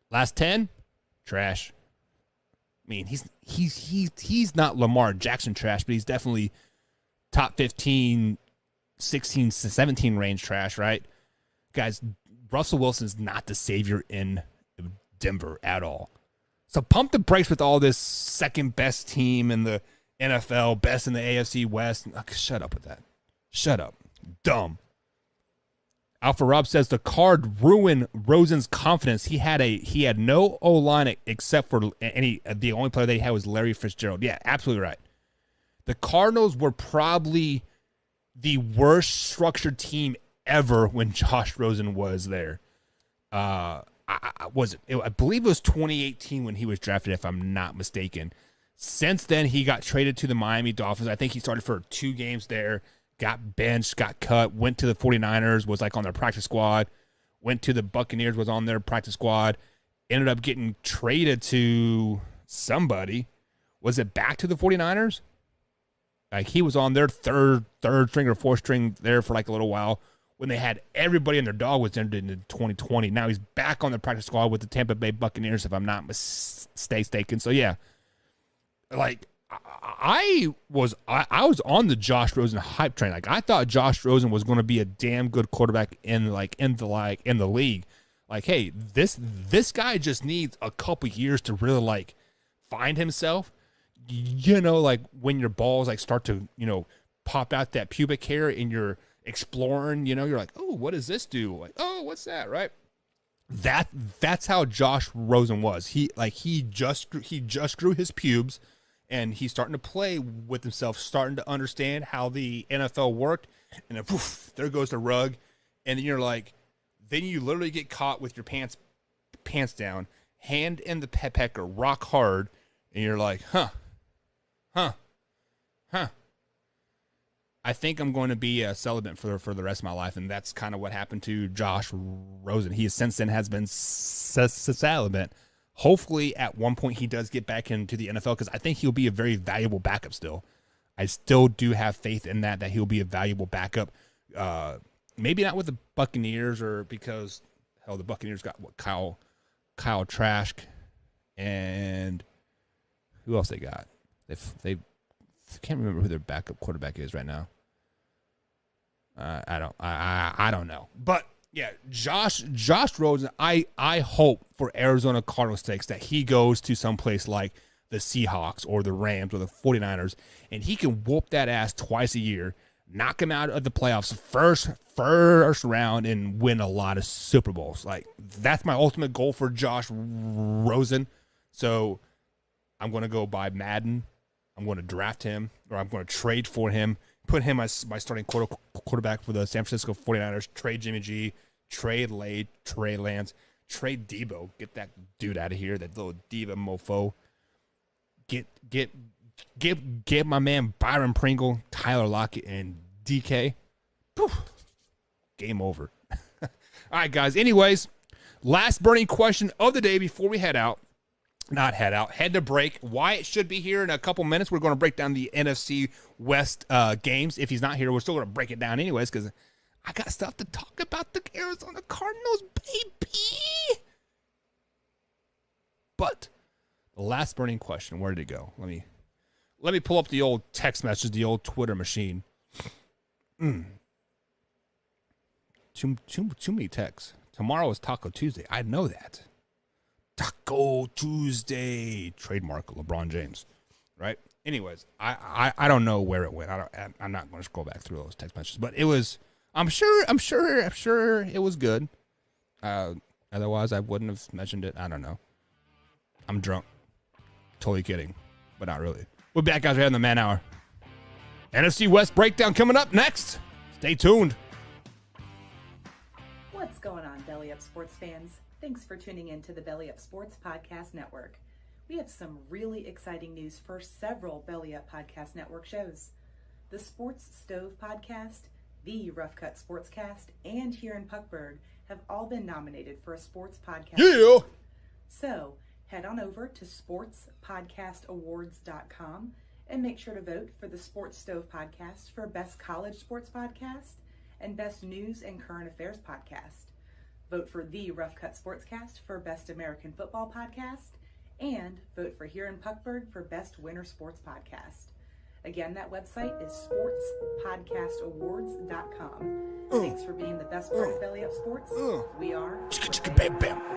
Last 10, trash. I mean, he's not Lamar Jackson trash, but he's definitely top 15, 16, 17 range trash, right? Guys, Russell Wilson's not the savior in Denver at all. So pump the brakes with all this second best team in the NFL, best in the AFC West. Shut up with that. Shut up. Dumb. Alpha Rob says the card ruined Rosen's confidence. He had no O-line except for the only player they had was Larry Fitzgerald. Yeah, absolutely right. The Cardinals were probably the worst structured team ever when Josh Rosen was there. I believe it was 2018 when he was drafted, if I'm not mistaken. Since then, he got traded to the Miami Dolphins. I think he started for 2 games there. Got benched, got cut, went to the 49ers, was like on their practice squad, went to the Buccaneers, was on their practice squad, ended up getting traded to somebody. Was it back to the 49ers? Like he was on their third string or 4th string there for like a little while when they had everybody and their dog was entered in 2020. Now he's back on the practice squad with the Tampa Bay Buccaneers, if I'm not mistaken. So yeah, like I was on the Josh Rosen hype train. Like I thought Josh Rosen was going to be a damn good quarterback in the league. Like, hey, this guy just needs a couple years to really like find himself. You know, like when your balls like start to, pop out that pubic hair and you're exploring, you're like, oh, what does this do? Like, oh, what's that? Right. That's how Josh Rosen was. He just grew his pubes. And he's starting to play with himself, starting to understand how the NFL worked. And then, poof, there goes the rug. And then you're like, then you literally get caught with your pants down, hand in the pecker, rock hard. And you're like, huh. I think I'm going to be a celibate for the rest of my life. And that's kind of what happened to Josh Rosen. He since then has been celibate. Hopefully, at one point, he does get back into the NFL because I think he'll be a very valuable backup still. I still do have faith in that he'll be a valuable backup. Maybe not with the Buccaneers or because, hell, the Buccaneers got Kyle Trask and who else they got? They can't remember who their backup quarterback is right now. I don't know. But yeah, Josh Rosen, I hope for Arizona Cardinals sakes that he goes to some place like the Seahawks or the Rams or the 49ers, and he can whoop that ass twice a year, knock him out of the playoffs first round, and win a lot of Super Bowls. Like, that's my ultimate goal for Josh Rosen. So I'm going to go buy Madden. I'm going to draft him, or I'm going to trade for him, put him as my starting quarterback for the San Francisco 49ers, trade Jimmy G, trade Trey Lance, trade Debo. Get that dude out of here, that little diva mofo. Get my man Byron Pringle, Tyler Lockett, and DK. Poof. Game over. All right, guys. Anyways, Last burning question of the day before we head to break. Wyatt should be here in a couple minutes. We're going to break down the NFC West games. If he's not here, we're still going to break it down anyways because I got stuff to talk about the Arizona Cardinals, baby. But the last burning question, where did it go? Let me pull up the old text message, the old Twitter machine. Too many texts. Tomorrow is Taco Tuesday. I know that. Taco Tuesday. Trademark LeBron James. Right? Anyways, I don't know where it went. I'm not going to scroll back through those text messages. But it was, I'm sure it was good. Otherwise, I wouldn't have mentioned it. I don't know. I'm drunk. Totally kidding. But not really. We're back, guys. We're in the Man Hour. NFC West breakdown coming up next. Stay tuned. What's going on, Belly Up Sports fans? Thanks for tuning in to the Belly Up Sports Podcast Network. We have some really exciting news for several Belly Up Podcast Network shows. The Sports Stove Podcast, the Rough Cut Sportscast, and Here in Puckburg have all been nominated for a sports podcast. Yeah! So, head on over to sportspodcastawards.com and make sure to vote for the Sports Stove Podcast for Best College Sports Podcast and Best News and Current Affairs Podcast. Vote for the Rough Cut Sportscast for Best American Football Podcast, and vote for Here in Puckburg for Best Winter Sports Podcast. Again, that website is sportspodcastawards.com. Thanks for being the best part of Belly Up Sports. We are...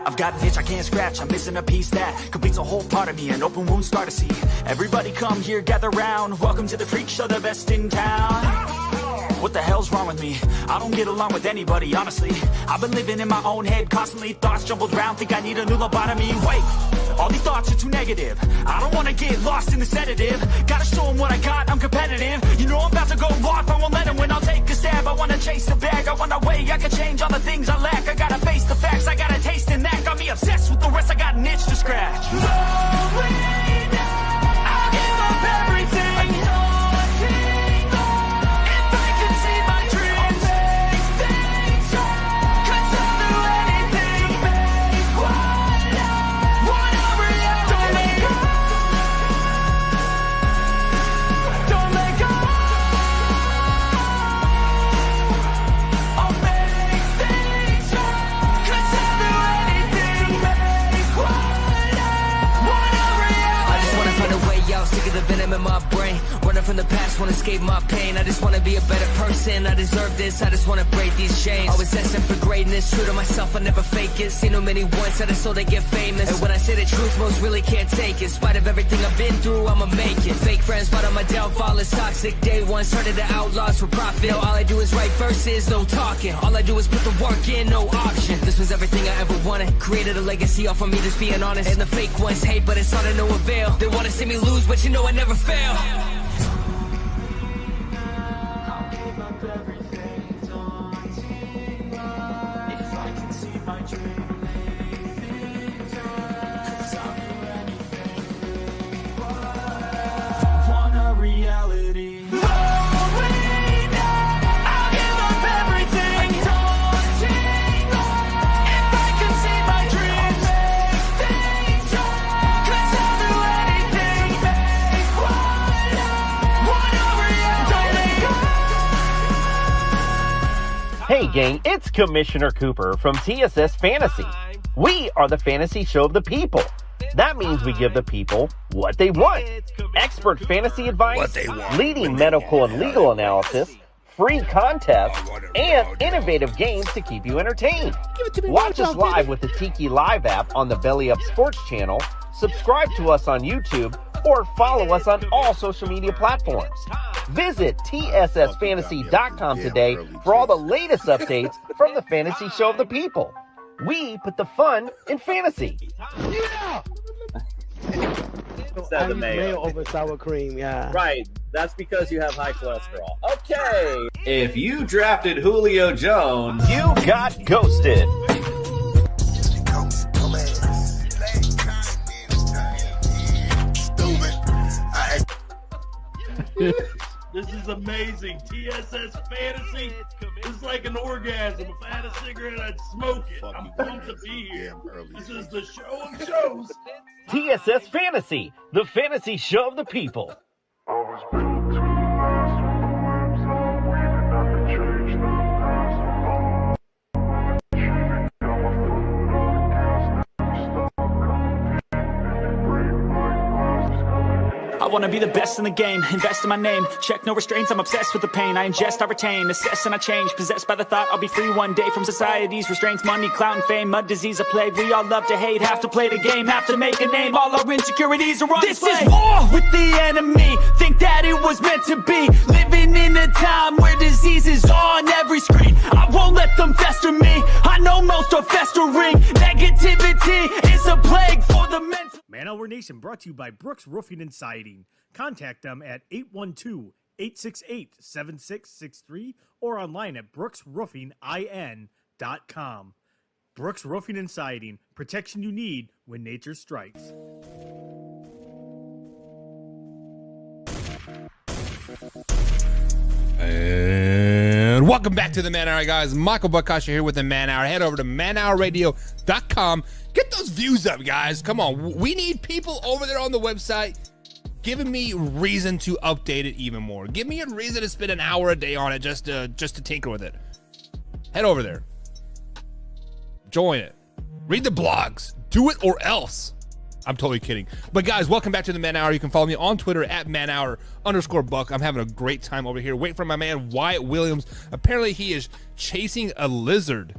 I've got an itch I can't scratch, I'm missing a piece that completes a whole part of me, an open wound scar to see. Everybody come here, gather round, welcome to the freak show, the best in town. What the hell's wrong with me? I don't get along with anybody, honestly. I've been living in my own head constantly, thoughts jumbled round, think I need a new lobotomy. Wait, all these thoughts are too negative. I don't wanna get lost in the sedative. Gotta show them what I got, I'm competitive. You know I'm about to go off, I won't let them win, I'll take a stab. I wanna chase the bag, I wanna weigh, I can change all the things I lack. I gotta face the facts, I got a taste in that. Got me obsessed with the rest, I got an itch to scratch. I'll give up everything. The venom in my brain, running from the past, wanna escape my pain. I just wanna be a better person, I deserve this, I just wanna break these chains. Always destined for greatness, true to myself, I never fake it. Seen too many once that I so they get famous. And when I say the truth, most really can't take it. In spite of everything I've been through, I'ma make it. Fake friends, but on my downfall is toxic. Day one, started the outlaws for profit. Now all I do is write verses, no talking. All I do is put the work in, no option. This was everything I ever wanted, created a legacy off of me just being honest. And the fake ones hate, but it's all to no avail. They wanna see me lose, but you know I never fail. I'll give up everything, daunting if I can see my dream, lay things up, 'cause I'll do anything, want a reality. Hey gang, it's Commissioner Cooper from TSS Fantasy. We are the fantasy show of the people. That means we give the people what they want. Expert fantasy advice, leading medical and legal analysis, free contests, and innovative games to keep you entertained. Watch us live with the Tiki Live app on the Belly Up Sports channel, subscribe to us on YouTube, or follow us on all social media platforms. Visit TSSFantasy.com today for all the latest updates from the fantasy show of the people. We put the fun in fantasy. Yeah! I use mayo over sour cream, yeah. Right, that's because you have high cholesterol. Okay. If you drafted Julio Jones, you got ghosted. This is amazing. TSS Fantasy is like an orgasm. If I had a cigarette, I'd smoke it. I'm pumped to be here. This is the show of shows. TSS Fantasy, the fantasy show of the people. I wanna be the best in the game, invest in my name. Check no restraints, I'm obsessed with the pain. I ingest, I retain, assess and I change. Possessed by the thought I'll be free one day from society's restraints. Money, clout and fame, mud, disease, a plague. We all love to hate, have to play the game, have to make a name. All our insecurities are on display. This is war with the enemy, think that it was meant to be. Living in a time where disease is on every screen. I won't let them fester me, I know most are festering. Negativity is a plague for the mental. Man Hour Nation brought to you by Brooks Roofing and Siding. Contact them at 812-868-7663 or online at brooksroofingin.com. Brooks Roofing and Siding, protection you need when nature strikes. And welcome back to the Man Hour, guys. Michael Bukasha here with the Man Hour. Head over to manhourradio.com. Get those views up, guys. Come on. We need people over there on the website giving me reason to update it even more. Give me a reason to spend an hour a day on it just to tinker with it. Head over there. Join it. Read the blogs. Do it or else. I'm totally kidding. But guys, welcome back to the Man Hour. You can follow me on Twitter at manhour_buck. I'm having a great time over here. Wait for my man Wyatt Williams. Apparently he is chasing a lizard.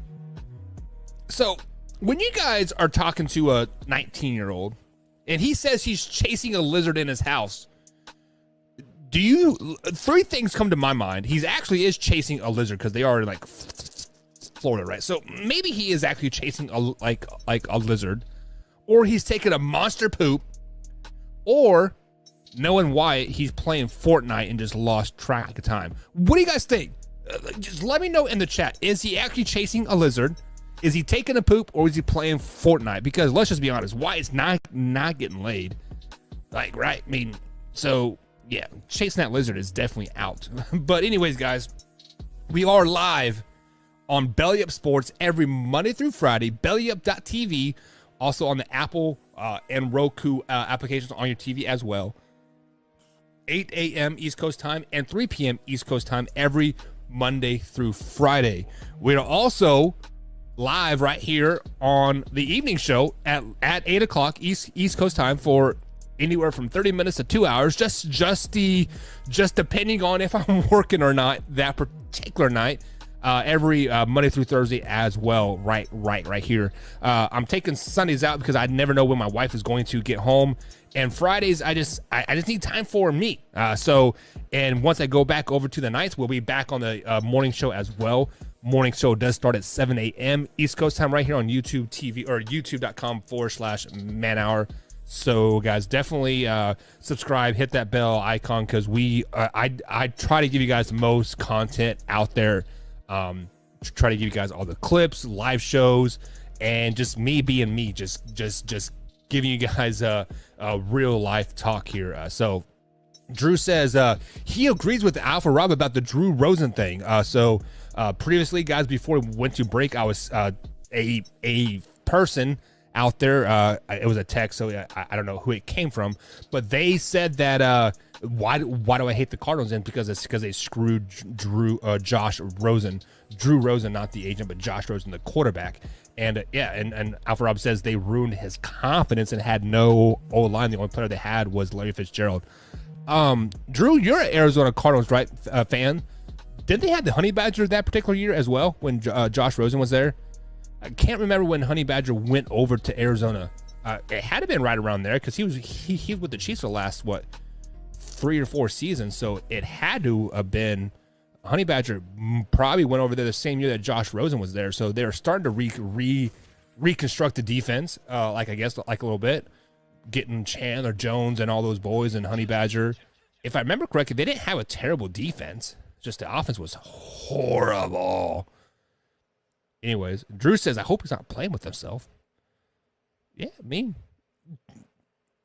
So when you guys are talking to a 19-year-old and he says he's chasing a lizard in his house, three things come to my mind. He actually is chasing a lizard because they are in like Florida, right? So maybe he is actually chasing a lizard, or he's taking a monster poop, or knowing Wyatt, he's playing Fortnite and just lost track of time. What do you guys think? Just let me know in the chat. Is he actually chasing a lizard? Is he taking a poop, or is he playing Fortnite? Because let's just be honest, Wyatt's not getting laid. Like, right? I mean, so yeah, chasing that lizard is definitely out. But anyways, guys, we are live on Belly Up Sports every Monday through Friday, bellyup.tv, also on the Apple and Roku applications on your TV as well. 8 a.m. East Coast time and 3 p.m. East Coast time every Monday through Friday. We're also live right here on the evening show at 8 o'clock East Coast time for anywhere from 30 minutes to 2 hours, just depending on if I'm working or not that particular night. Every Monday through Thursday as well, right here. I'm taking Sundays out because I never know when my wife is going to get home, and Fridays I just need time for me. And once I go back over to the nights, we'll be back on the morning show as well. Morning show does start at 7 a.m. East Coast time right here on YouTube TV or youtube.com/man hour. So guys, definitely subscribe, hit that bell icon, because I try to give you guys the most content out there. Try to give you guys all the clips, live shows, and just me being me, just giving you guys a real life talk here. So Drew says he agrees with Alpha Rob about the Drew Rosen thing. Previously, guys, before we went to break, I was a person out there. It was a text, so I don't know who it came from, but they said that why do I hate the Cardinals? And because they screwed Josh Rosen, Drew Rosen, not the agent, but Josh Rosen, the quarterback. And and Alpha Rob says they ruined his confidence and had no O-line. The only player they had was Larry Fitzgerald. Drew, you're an Arizona Cardinals fan. Didn't they have the Honey Badger that particular year as well when Josh Rosen was there? I can't remember when Honey Badger went over to Arizona. It had to been right around there because he was with the Chiefs for the last 3 or 4 seasons. So it had to have been Honey Badger. Probably went over there the same year that Josh Rosen was there. So they're starting to reconstruct the defense, like a little bit, getting Chandler Jones and all those boys and Honey Badger. If I remember correctly, they didn't have a terrible defense. Just the offense was horrible. Anyways, Drew says, I hope he's not playing with himself. Yeah, I mean,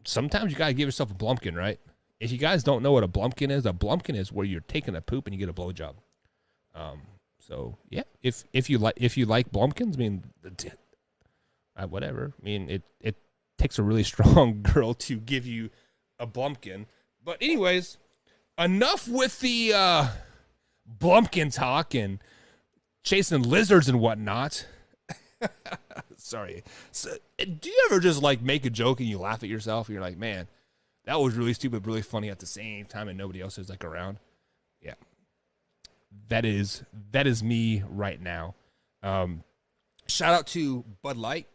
sometimes you got to give yourself a Blumpkin, right? If you guys don't know what a blumpkin is where you're taking a poop and you get a blowjob. So yeah, if you like blumpkins, I mean, whatever. I mean, it takes a really strong girl to give you a blumpkin. But anyways, enough with the blumpkin talk and chasing lizards and whatnot. Sorry. So, do you ever just like make a joke and you laugh at yourself? And you're like, man, that was really stupid, really funny at the same time, and nobody else is like around. Yeah, that is me right now. Shout out to Bud Light.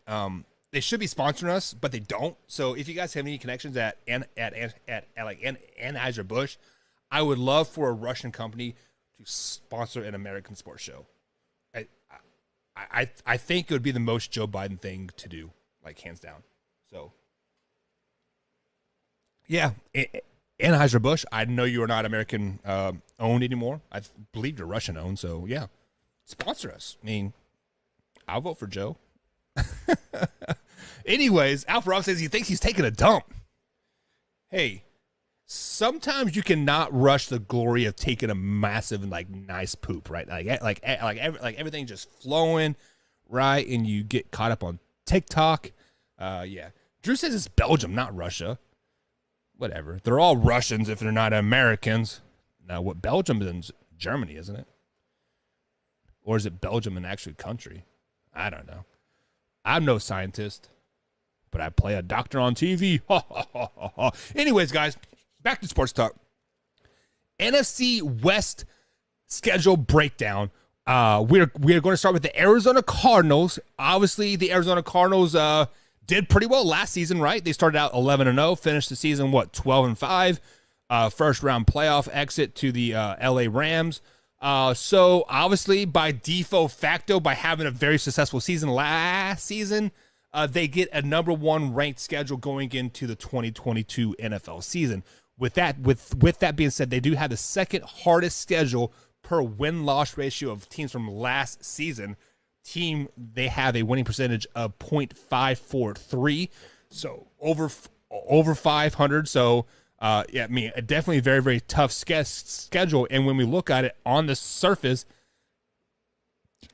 They should be sponsoring us, but they don't. So if you guys have any connections at Anheuser-Busch, I would love for a Russian company to sponsor an American sports show. I think it would be the most Joe Biden thing to do, like hands down. So yeah, Anheuser-Busch, I know you are not American owned anymore. I believe you're Russian owned. So yeah, sponsor us. I mean, I'll vote for Joe. Anyways, Alpha Rob says he thinks he's taking a dump. Hey, sometimes you cannot rush the glory of taking a massive and like nice poop, right? Like everything just flowing, right? And you get caught up on TikTok. Yeah. Drew says it's Belgium, not Russia. Whatever. They're all Russians if they're not Americans. Now, what Belgium is Germany, isn't it? Or is it Belgium an actual country? I don't know. I'm no scientist, but I play a doctor on TV. Anyways, guys, back to sports talk. NFC West schedule breakdown. We're going to start with the Arizona Cardinals. Obviously, the Arizona Cardinals did pretty well last season, right? They started out 11-0, finished the season 12-5. First round playoff exit to the LA Rams. So obviously by default facto, by having a very successful season last season, they get a number 1 ranked schedule going into the 2022 NFL season. With that being said, they do have the second hardest schedule per win-loss ratio of teams from last season. They have a winning percentage of .543, so over 500. So yeah, I mean, definitely a very, very tough schedule. And when we look at it on the surface,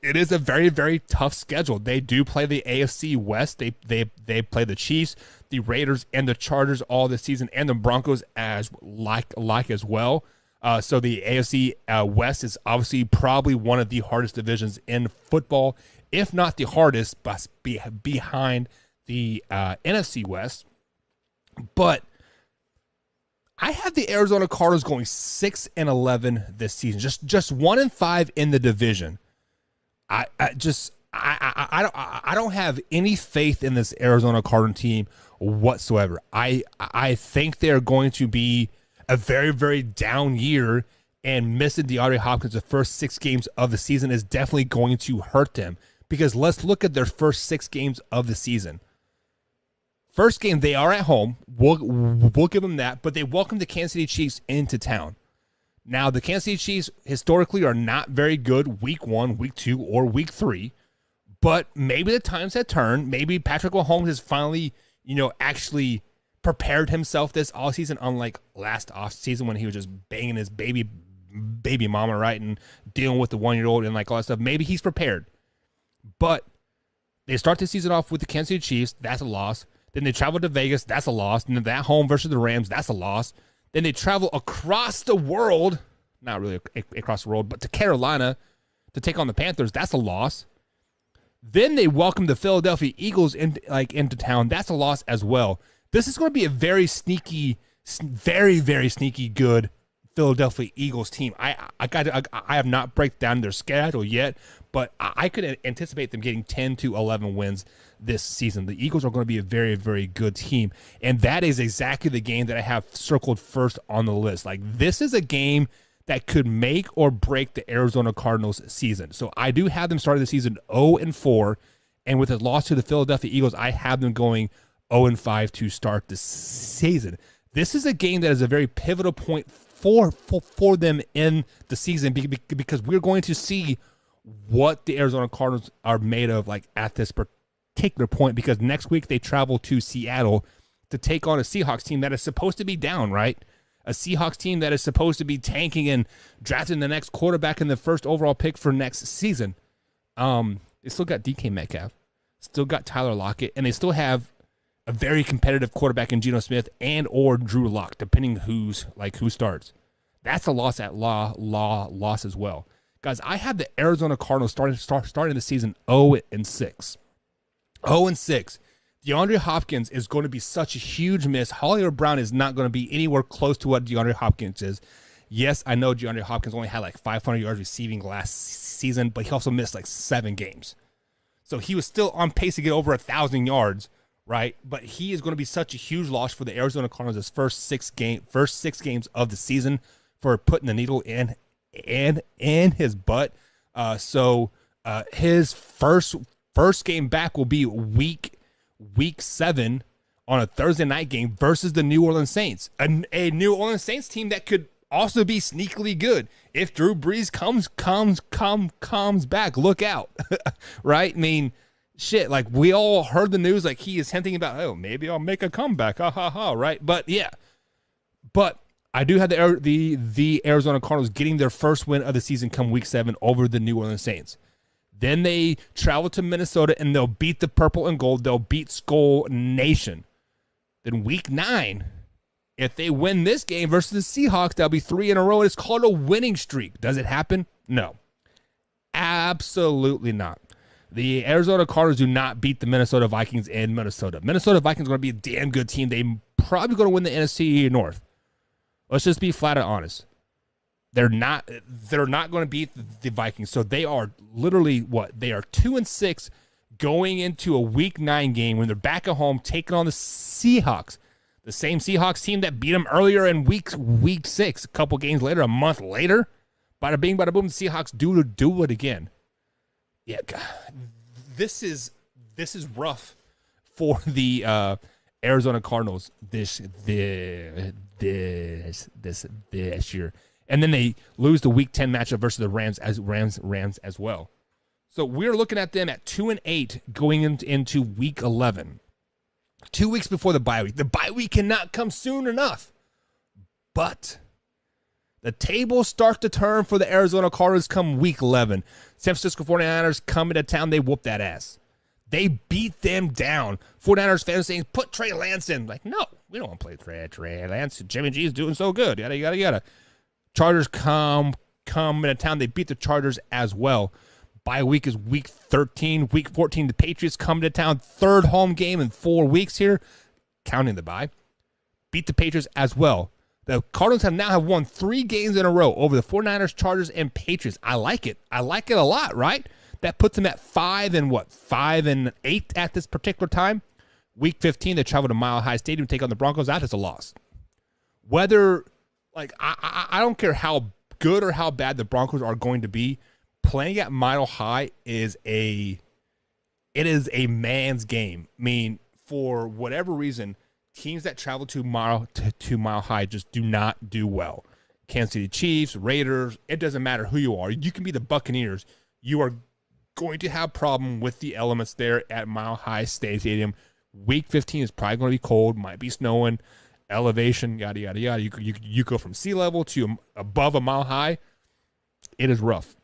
it is a very, very tough schedule. They do play the AFC West. They play the Chiefs, the Raiders, and the Chargers all this season, and the Broncos as well. So the AFC West is obviously probably one of the hardest divisions in football, if not the hardest, but behind the NFC West. But I have the Arizona Cardinals going 6-11 this season, just 1-5 in the division. I don't have any faith in this Arizona Cardinal team whatsoever. I think they're going to be a very, very down year, and missing DeAndre Hopkins the first 6 games of the season is definitely going to hurt them, because let's look at their first 6 games of the season. First game, they are at home. We'll give them that, but they welcome the Kansas City Chiefs into town. Now, the Kansas City Chiefs historically are not very good week 1, week 2, or week 3, but maybe the times have turned. Maybe Patrick Mahomes has finally, actually prepared himself this offseason, unlike last offseason when he was just banging his baby mama, right, and dealing with the 1-year-old and like all that stuff. Maybe he's prepared. But they start the season off with the Kansas City Chiefs. That's a loss. Then they travel to Vegas. That's a loss. And then that home versus the Rams. That's a loss. Then they travel across the world. Not really across the world, but to Carolina to take on the Panthers. That's a loss. Then they welcome the Philadelphia Eagles into town. That's a loss as well. This is going to be a very sneaky, very, very sneaky good Philadelphia Eagles team. I have not break down their schedule yet, but I could anticipate them getting 10 to 11 wins this season. The Eagles are going to be a very, very good team, and that is exactly the game that I have circled first on the list. Like, this is a game that could make or break the Arizona Cardinals season. So I do have them starting the season 0-4, and with a loss to the Philadelphia Eagles, I have them going 0-5 to start the season. This is a game that is a very pivotal point for them in the season, because we're going to see what the Arizona Cardinals are made of, like, at this particular point, because next week they travel to Seattle to take on a Seahawks team that is supposed to be down, right? a Seahawks team that is supposed to be tanking and drafting the next quarterback in the first overall pick for next season. They still got DK Metcalf, still got Tyler Lockett, and they still have a very competitive quarterback in Geno Smith and or Drew Lock, depending who starts. That's a loss at loss as well. Guys, I had the Arizona Cardinals starting the season 0-6. 0-6. DeAndre Hopkins is going to be such a huge miss. Hollywood Brown is not going to be anywhere close to what DeAndre Hopkins is. Yes, I know DeAndre Hopkins only had like 500 yards receiving last season, but he also missed like 7 games. So he was still on pace to get over 1,000 yards, right? But he is going to be such a huge loss for the Arizona Cardinals his first six games of the season for putting the needle in his butt. So his first game back will be week 7 on a Thursday night game versus the New Orleans Saints, a New Orleans Saints team that could also be sneakily good if Drew Brees comes back. Look out, right? I mean, shit. Like we all heard the news, like he is hinting about, oh, maybe I'll make a comeback, right? But yeah, but I do have the Arizona Cardinals getting their first win of the season come week 7 over the New Orleans Saints. Then they travel to Minnesota and they'll beat the purple and gold. They'll beat Skull Nation. Then week 9, if they win this game versus the Seahawks, that'll be 3 in a row. It's called a winning streak. Does it happen? No. Absolutely not. The Arizona Cardinals do not beat the Minnesota Vikings in Minnesota. Minnesota Vikings are going to be a damn good team. They're probably going to win the NFC North. Let's just be flat out honest. They're not going to beat the Vikings. So they are literally what? They are 2-6 going into a week 9 game when they're back at home taking on the Seahawks. The same Seahawks team that beat them earlier in week 6. A couple games later, a month later, bada bing, bada boom, the Seahawks do it again. Yeah, God, this is rough for the Arizona Cardinals this year. And then they lose the week 10 matchup versus the Rams as well. So we're looking at them at 2-8 going into week 11. 2 weeks before the bye week. The bye week cannot come soon enough. But the tables start to turn for the Arizona Cardinals come week 11. San Francisco 49ers coming to town. They whoop that ass. They beat them down. 49ers fans saying, put Trey Lance in. Like, no, we don't want to play Trey Lance. Jimmy G is doing so good. Yada, yada, yada. Chargers come into town. They beat the Chargers as well. Bye week is week 13. Week 14, the Patriots come to town. 3rd home game in 4 weeks here, counting the bye. Beat the Patriots as well. The Cardinals have won 3 games in a row over the 49ers, Chargers, and Patriots. I like it. I like it a lot, right? That puts them at 5-8 at this particular time. Week 15, they travel to Mile High Stadium to take on the Broncos. That is a loss. Whether, like, I don't care how good or how bad the Broncos are going to be, playing at Mile High is a man's game. I mean, for whatever reason, teams that travel to Mile High just do not do well. Kansas City Chiefs, Raiders, it doesn't matter who you are. You can be the Buccaneers. You are going to have problem with the elements there at Mile High Stadium. Week 15 is probably going to be cold, might be snowing, elevation, yada, yada, yada. You go from sea level to above a mile high. It is rough.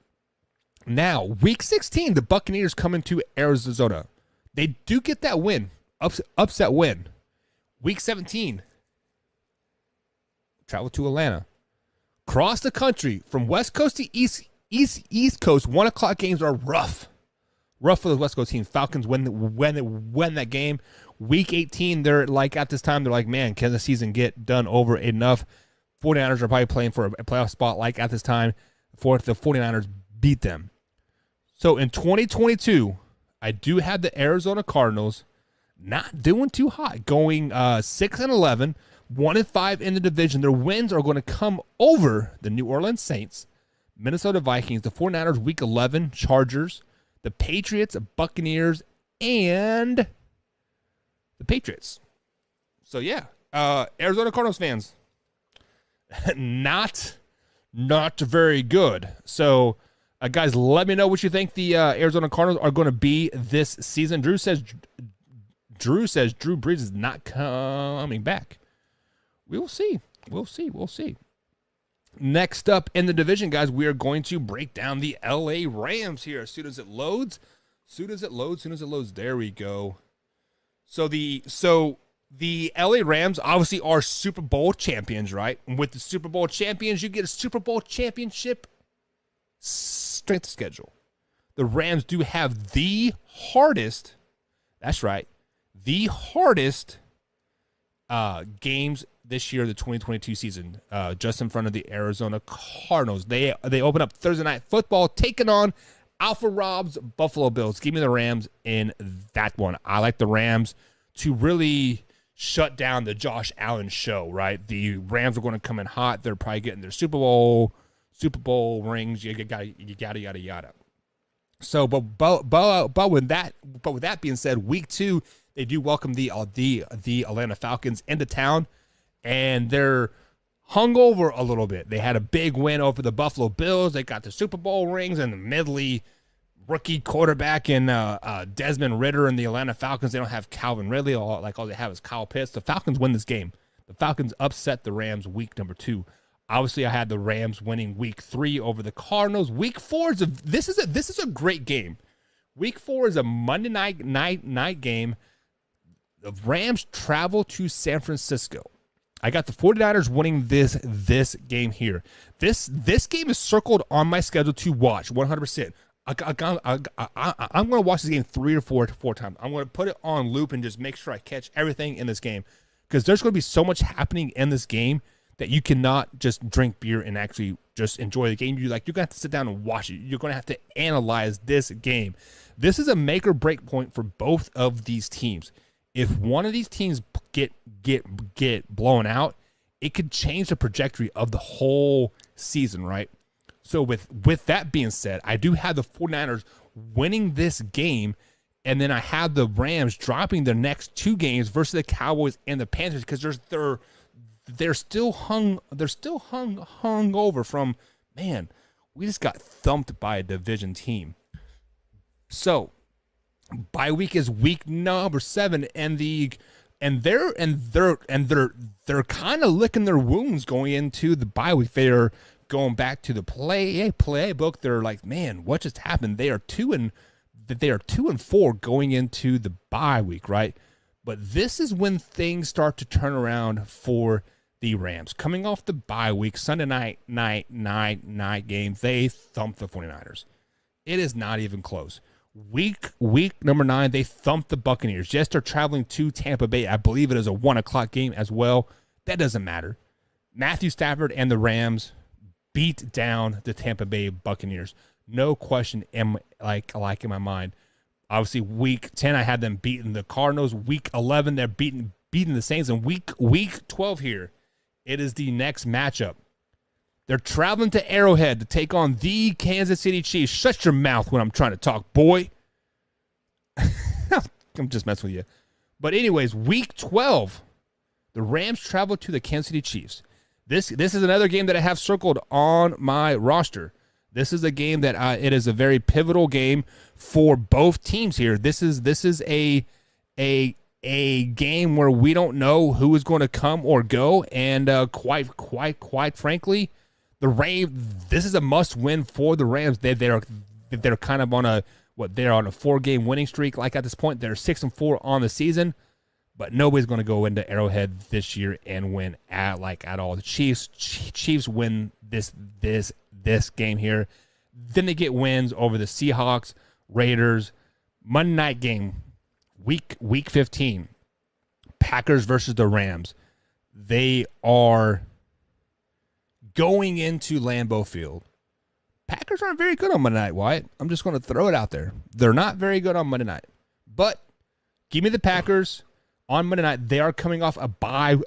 Now, week 16, the Buccaneers come into Arizona. They do get that win, upset win. Week 17, travel to Atlanta. Cross the country from West Coast to East Coast. 1 o'clock games are rough. Rough for the West Coast team. Falcons win that game. Week 18, they're like, at this time, they're like, man, can the season get done over enough? 49ers are probably playing for a playoff spot like at this time. For the 49ers beat them. So in 2022, I do have the Arizona Cardinals not doing too hot, going 6-11, 1-5 in the division. Their wins are going to come over the New Orleans Saints, Minnesota Vikings, the 49ers, Week 11, Chargers, the Patriots, Buccaneers, and the Patriots. So, yeah, Arizona Cardinals fans, not very good. So, guys, let me know what you think the Arizona Cardinals are going to be this season. Drew says Drew Brees is not coming back. We will see. We'll see. We'll see. Next up in the division, guys, we are going to break down the LA Rams here. As soon as it loads. There we go. So the LA Rams obviously are Super Bowl champions, right? And with the Super Bowl champions, you get a Super Bowl championship strength schedule. The Rams do have the hardest, that's right, the hardest games this year, the 2022 season, just in front of the Arizona Cardinals. They open up Thursday Night Football, taking on Alpha Rob's Buffalo Bills. Give me the Rams in that one. I like the Rams to really shut down the Josh Allen show, right? The Rams are going to come in hot. They're probably getting their Super Bowl rings. Yada. So, but with that being said, week 2 they do welcome the Atlanta Falcons into town, and they're hungover a little bit. They had a big win over the Buffalo Bills. They got the Super Bowl rings, and the Medley rookie quarterback in Desmond Ridder and the Atlanta Falcons. They don't have Calvin Ridley. All they have is Kyle Pitts. The Falcons win this game. The Falcons upset the Rams week number 2. Obviously, I had the Rams winning week 3 over the Cardinals. Week 4 this is a great game. Week 4 is a Monday night game. The Rams travel to San Francisco. I got the 49ers winning this game here. This game is circled on my schedule to watch 100%. I'm going to watch this game 3 or 4 times. I'm going to put it on loop and just make sure I catch everything in this game, because there's going to be so much happening in this game that you cannot just drink beer and actually just enjoy the game. You're going to have to sit down and watch it. You're going to have to analyze this game. This is a make or break point for both of these teams. If one of these teams get blown out, it could change the trajectory of the whole season, right? So with that being said, I do have the 49ers winning this game, and then I have the Rams dropping their next 2 games versus the Cowboys and the Panthers, because they're still hung over from, man, we just got thumped by a division team. So bye week is week number 7, and they're kind of licking their wounds going into the bye week. They're going back to the playbook. They're like, man, what just happened? They are 2-4 going into the bye week, right? But this is when things start to turn around for the Rams. Coming off the bye week, Sunday night game, they thumped the 49ers. It is not even close. Week number 9, they thumped the Buccaneers. Yes, they're traveling to Tampa Bay. I believe it is a 1:00 game as well. That doesn't matter. Matthew Stafford and the Rams beat down the Tampa Bay Buccaneers. No question in my mind. Obviously, week 10, I had them beating the Cardinals. Week 11, they're beating the Saints. And week 12 here, it is the next matchup. They're traveling to Arrowhead to take on the Kansas City Chiefs. Shut your mouth when I'm trying to talk, boy. I'm just messing with you. But anyways, week 12, the Rams travel to the Kansas City Chiefs. This is another game that I have circled on my roster. This is a game that it is a very pivotal game for both teams here. This is a game where we don't know who is going to come or go, and quite frankly, this is a must-win for the Rams. They're kind of on a 4-game winning streak. Like at this point, they're 6-4 on the season, but nobody's going to go into Arrowhead this year and win at all. The Chiefs win this game here. Then they get wins over the Seahawks, Raiders. Monday night game, week 15, Packers versus the Rams. They are going into Lambeau Field. Packers aren't very good on Monday night, Wyatt. I'm just going to throw it out there. They're not very good on Monday night. But give me the Packers on Monday night. They are coming off a bye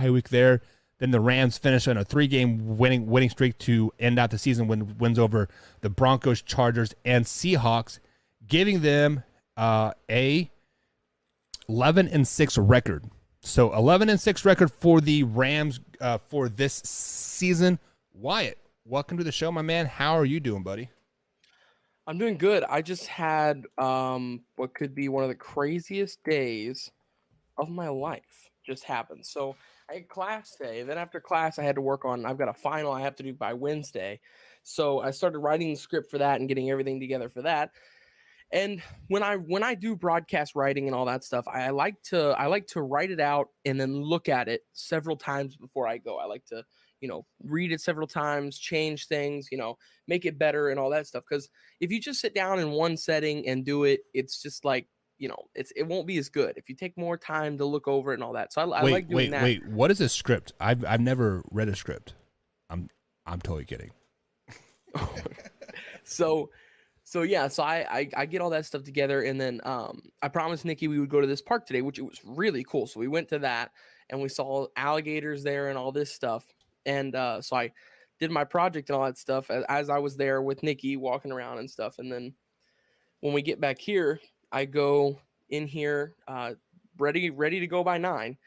week there. Then the Rams finish on a 3-game winning streak to end out the season when wins over the Broncos, Chargers, and Seahawks, giving them a 11-6 record. So 11-6 record for the Rams for this season. Wyatt, welcome to the show, my man. How are you doing, buddy? I'm doing good. I just had what could be one of the craziest days of my life. just happened. So I had class today. Then after class, I had to work on. I've got a final I have to do by Wednesday. So I started writing the script for that and getting everything together for that. And when I do broadcast writing and all that stuff, I like to write it out and then look at it several times before I go. I like to, read it several times, change things, make it better and all that stuff. Because if you just sit down in one setting and do it, it's just like, it won't be as good if you take more time to look over it and all that. So I like doing that. Wait, what is a script? I've never read a script. I'm totally kidding. So I get all that stuff together, and then I promised Nikki we would go to this park today, which it was really cool. So we went to that, and we saw alligators there and all this stuff. And so I did my project and all that stuff as I was there with Nikki walking around and stuff. And then when we get back here, I go in here ready to go by 9.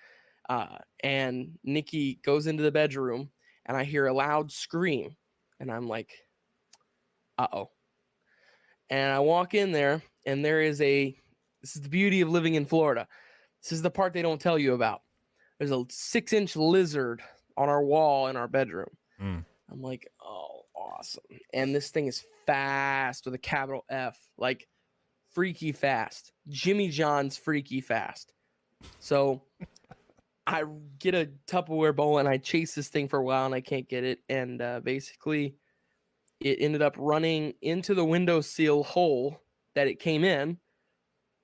And Nikki goes into the bedroom, and I hear a loud scream, and I'm like, uh-oh. And I walk in there, and this is the beauty of living in Florida. This is the part they don't tell you about. There's a 6-inch lizard on our wall in our bedroom. I'm like, oh, awesome. And this thing is fast with a capital F, like freaky fast. Jimmy John's freaky fast. So I get a Tupperware bowl, and I chase this thing for a while, and I can't get it. And basically, it ended up running into the windowsill hole that it came in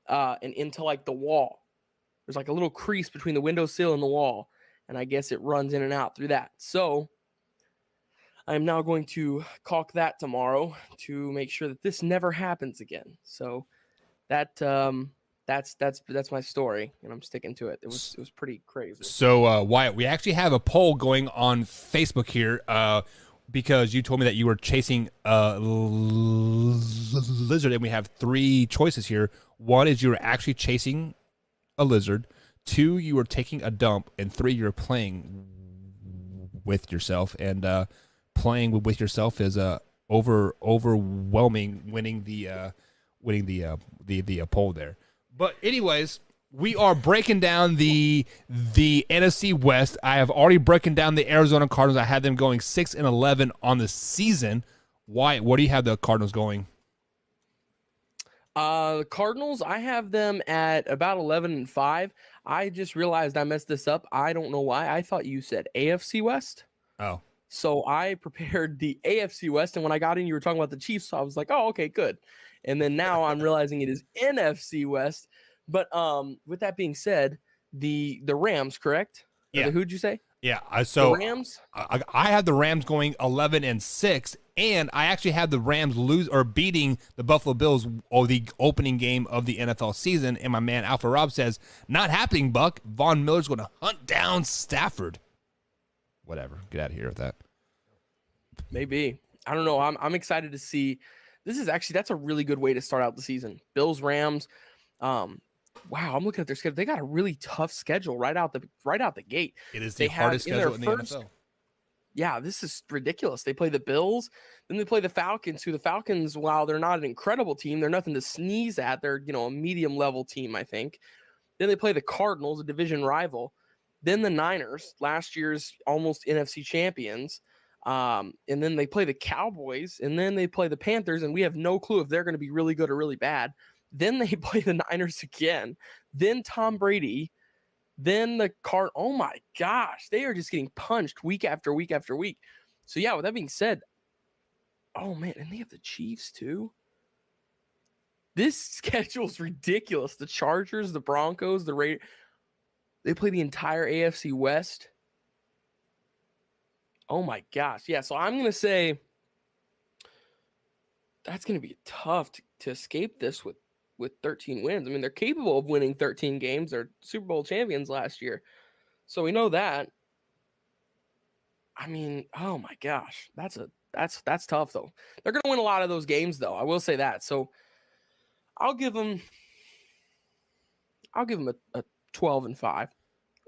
and into like the wall. There's like a little crease between the windowsill and the wall. And I guess it runs in and out through that. So I'm now going to caulk that tomorrow to make sure that this never happens again. So that's my story, and I'm sticking to it. It was pretty crazy. So Wyatt, we actually have a poll going on Facebook here. Because you told me that you were chasing a lizard, and we have 3 choices here. 1 is you were actually chasing a lizard. 2, you were taking a dump. And 3, you're playing with yourself. And playing with yourself is overwhelming, winning the poll there. But anyways, we are breaking down the NFC West. I have already broken down the Arizona Cardinals. I had them going 6-11 on the season. Wyatt, what do you have the Cardinals going? The Cardinals, I have them at about 11-5. I just realized I messed this up. I don't know why. I thought you said AFC West. Oh. So I prepared the AFC West, and when I got in, you were talking about the Chiefs, so I was like, oh, okay, good. And then now I'm realizing it is NFC West. But with that being said, the Rams, correct? Yeah. Who'd you say? Yeah. So the Rams. I have the Rams going 11-6, and I actually have the Rams beating the Buffalo Bills the opening game of the NFL season. And my man Alpha Rob says, "Not happening, Buck. Von Miller's going to hunt down Stafford." Whatever. Get out of here with that. Maybe. I don't know. I'm excited to see. That's a really good way to start out the season. Bills, Rams. Wow, I'm looking at their schedule. They got a really tough schedule right out the gate. It is the hardest schedule in the NFL. Yeah, this is ridiculous. They play the Bills, then they play the Falcons, who the Falcons, while they're not an incredible team, they're nothing to sneeze at. They're, a medium level team, I think. Then they play the Cardinals, a division rival. Then the Niners, last year's almost NFC champions. And then they play the Cowboys, and then they play the Panthers, and we have no clue if they're going to be really good or really bad. Then they play the Niners again. Then Tom Brady. Then the oh my gosh, they are just getting punched week after week after week. So yeah, with that being said, oh man, and they have the Chiefs too. This schedule's ridiculous. The Chargers, the Broncos, the Raiders. They play the entire AFC West. Oh my gosh. Yeah, so I'm going to say that's going to be tough to escape this with 13 wins. I mean, they're capable of winning 13 games. They're Super Bowl champions last year. So we know that. I mean, oh my gosh. That's tough though. They're going to win a lot of those games though. I will say that. So I'll give them a 12-5.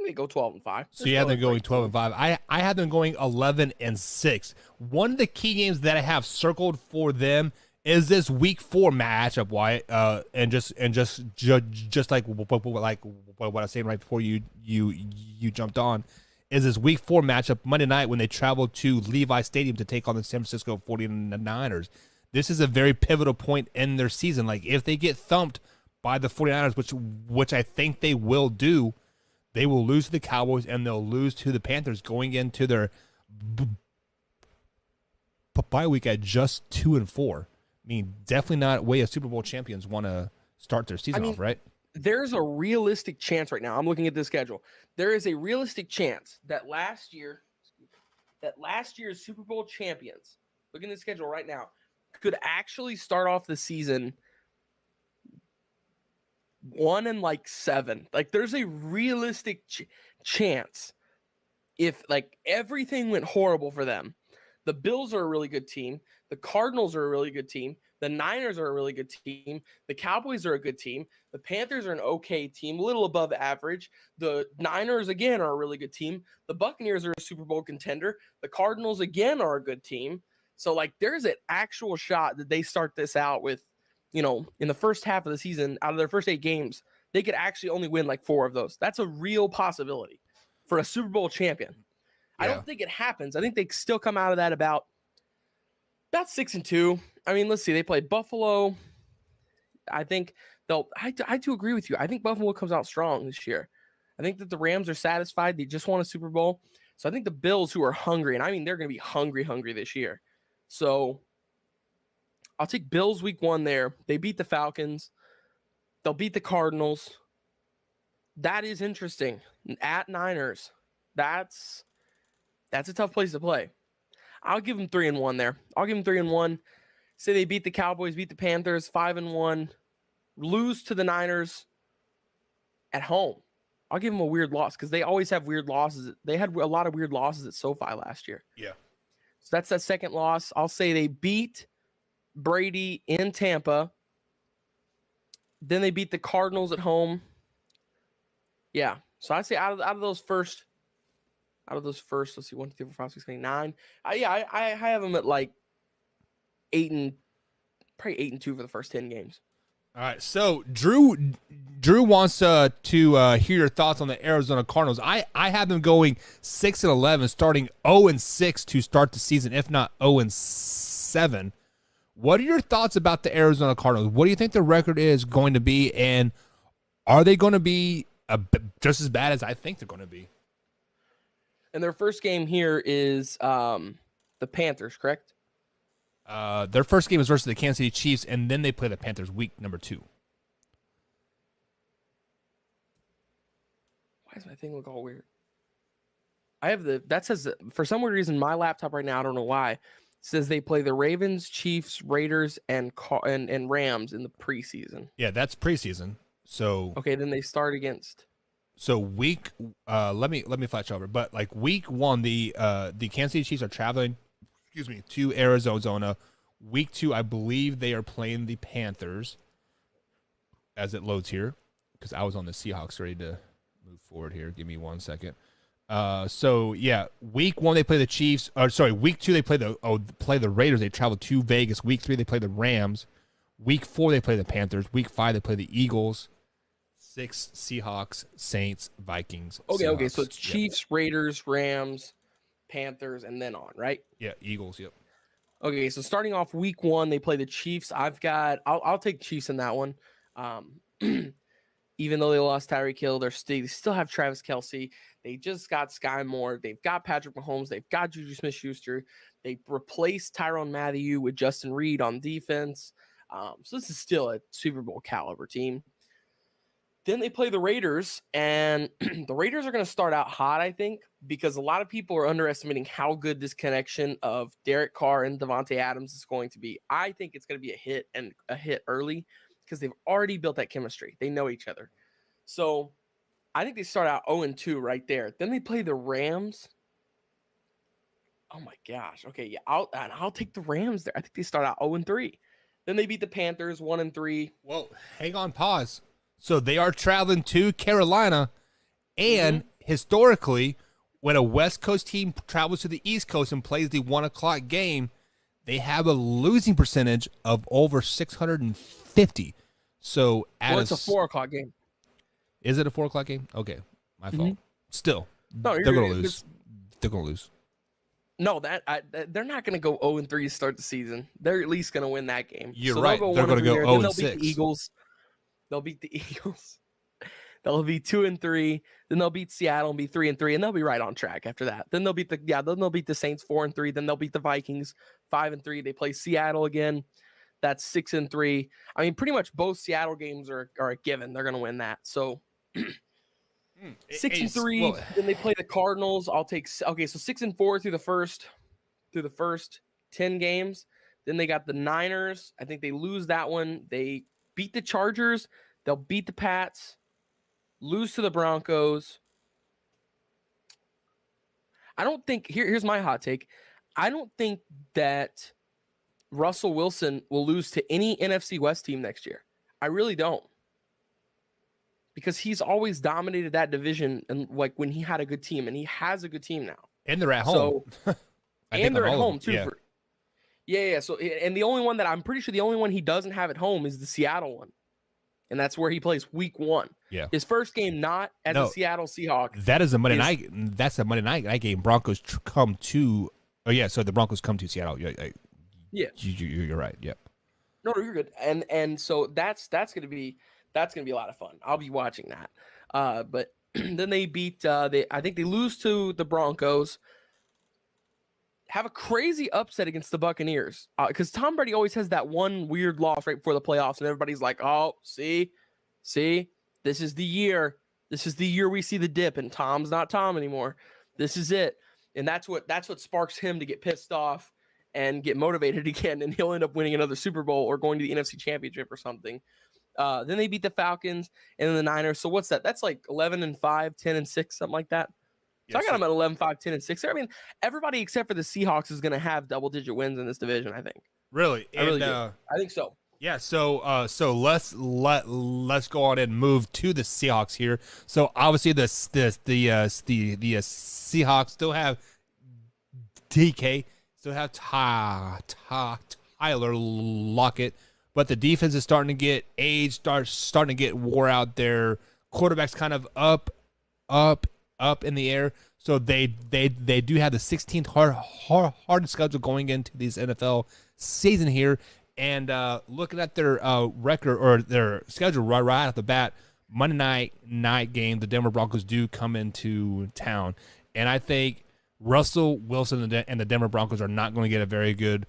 They go 12-5. So you have them going 12-5. I have them going 11-6. One of the key games that I have circled for them Is this week 4 matchup Wyatt? And just like what I was saying right before you jumped on, is this week 4 matchup Monday night when they travel to Levi Stadium to take on the San Francisco 49ers? This is a very pivotal point in their season. Like, if they get thumped by the 49ers, which I think they will do, they will lose to the Cowboys and they'll lose to the Panthers going into their bye week at just 2-4. I mean, definitely not way a Super Bowl champions want to start their season off, right? There's a realistic chance right now. I'm looking at the schedule. There is a realistic chance that last year's Super Bowl champions, looking at the schedule right now, could actually start off the season 1-7. Like, there's a realistic chance if like everything went horrible for them. The Bills are a really good team. The Cardinals are a really good team. The Niners are a really good team. The Cowboys are a good team. The Panthers are an okay team, a little above average. The Niners, again, are a really good team. The Buccaneers are a Super Bowl contender. The Cardinals, again, are a good team. So, like, there's an actual shot that they start this out with, you know, in the first half of the season, out of their first 8 games, they could actually only win like 4 of those. That's a real possibility for a Super Bowl champion. I don't think it happens. I think they still come out of that about 6-2. I mean, let's see. They play Buffalo. I think they'll. I do agree with you. I think Buffalo comes out strong this year. I think that the Rams are satisfied. They just won a Super Bowl. So I think the Bills, who are hungry, and I mean they're going to be hungry this year. So I'll take Bills week 1 there. They beat the Falcons. They'll beat the Cardinals. That is interesting. At Niners. That's a tough place to play. I'll give them 3-1 there. I'll give them 3-1. Say they beat the Cowboys, beat the Panthers, 5-1, lose to the Niners at home. I'll give them a weird loss because they always have weird losses. They had a lot of weird losses at SoFi last year. Yeah. So that's that second loss. I'll say they beat Brady in Tampa. Then they beat the Cardinals at home. Yeah. So I'd say out of those first, let's see, 1, 2, 3, 4, 5, 6, 7, 8, 9. I have them at like 8-2 for the first 10 games. All right, so Drew wants to hear your thoughts on the Arizona Cardinals. I have them going 6-11, starting 0-6 to start the season, if not 0-7. What are your thoughts about the Arizona Cardinals? What do you think the record is going to be, and are they going to be just as bad as I think they're going to be? And their first game here is the Panthers, correct? Their first game is versus the Kansas City Chiefs, and then they play the Panthers week number 2. Why does my thing look all weird? I have that says, for some weird reason, my laptop right now, I don't know why, says they play the Ravens, Chiefs, Raiders, and Rams in the preseason. Yeah, that's preseason. So okay, then they start against. So week, let me flash over. But like week 1, the Kansas City Chiefs are traveling, to Arizona. Week 2, I believe they are playing the Panthers. As it loads here, because I was on the Seahawks, ready to move forward here. Give me 1 second. So yeah, week 1 they play the Chiefs. Or sorry, week 2 they play the Raiders. They travel to Vegas. Week 3 they play the Rams. Week 4 they play the Panthers. Week 5 they play the Eagles. 6 Seahawks, Saints, Vikings. Okay, Seahawks. So it's Chiefs, Raiders, Rams, Panthers, and then on, right? Yeah, Eagles. Yep. Okay, so starting off week 1, they play the Chiefs. I'll take Chiefs in that one. Even though they lost Tyreek Hill, they still have Travis Kelce. They just got Sky Moore. They've got Patrick Mahomes. They've got Juju Smith-Schuster. They replaced Tyrann Mathieu with Justin Reed on defense. So this is still a Super Bowl caliber team. Then they play the Raiders, and the Raiders are going to start out hot, I think, because a lot of people are underestimating how good this connection of Derek Carr and Devontae Adams is going to be. I think it's going to be a hit early because they've already built that chemistry. They know each other. So I think they start out 0-2 right there. Then they play the Rams. Oh, my gosh. Okay, yeah, I'll take the Rams there. I think they start out 0-3. Then they beat the Panthers 1-3. Well, hang on, pause. So they are traveling to Carolina, and historically, when a West Coast team travels to the East Coast and plays the 1 o'clock game, they have a losing percentage of over 650. So well, it's a 4:00 game. Is it a 4:00 game? Okay, my fault. Still, No, they're going to lose. They're going to lose. No, they're not going to go 0-3 to start the season. They're at least going to win that game. You're right. They're going to go 0-6. Then they'll beat the Eagles. They'll beat the Eagles. They'll be 2-3. Then they'll beat Seattle and be 3-3, and they'll be right on track after that. Then they'll beat the Saints 4-3. Then they'll beat the Vikings 5-3. They play Seattle again. That's 6-3. I mean, pretty much both Seattle games are a given. They're going to win that. So 6-3. Well, then they play the Cardinals. So 6-4 through the first 10 games. Then they got the Niners. I think they lose that one. They beat the Chargers. They'll beat the Pats. Lose to the Broncos. I don't think here's my hot take. I don't think that Russell Wilson will lose to any NFC West team next year. I really don't. Because he's always dominated that division, and like when he had a good team, and he has a good team now. And they're at home. And they're at home too. Yeah. So, and the only one that I'm pretty sure the only one he doesn't have at home is the Seattle one. And that's where he plays week 1. Yeah. His first game not as a Seattle Seahawk. That is a Monday night. That's a Monday night game. Broncos come to. Oh yeah, so the Broncos come to Seattle. Yeah. You're right. Yep. No, you're good. And so that's gonna be a lot of fun. I'll be watching that. But then they beat. I think they lose to the Broncos. Have a crazy upset against the Buccaneers because Tom Brady always has that one weird loss right before the playoffs, and everybody's like, "Oh, see, this is the year. This is the year we see the dip, and Tom's not Tom anymore. This is it." And that's what sparks him to get pissed off and get motivated again, and he'll end up winning another Super Bowl or going to the NFC Championship or something. Then they beat the Falcons and then the Niners. So what's that? That's like 11-5, 10-6, something like that. So I got them at 11-5, 10-6. I mean, everybody except for the Seahawks is going to have double-digit wins in this division, I think. Really? I really do. I think so. Yeah, so let's go on and move to the Seahawks here. So obviously the Seahawks still have DK, still have Tyler Lockett, but the defense is starting to get aged, starting to get wore out. Their quarterback's kind of up in the air. So they do have the 16th hardest schedule going into these NFL season here. And looking at their record or their schedule right off the bat, Monday night game, the Denver Broncos do come into town. And I think Russell Wilson and the Denver Broncos are not going to get a very good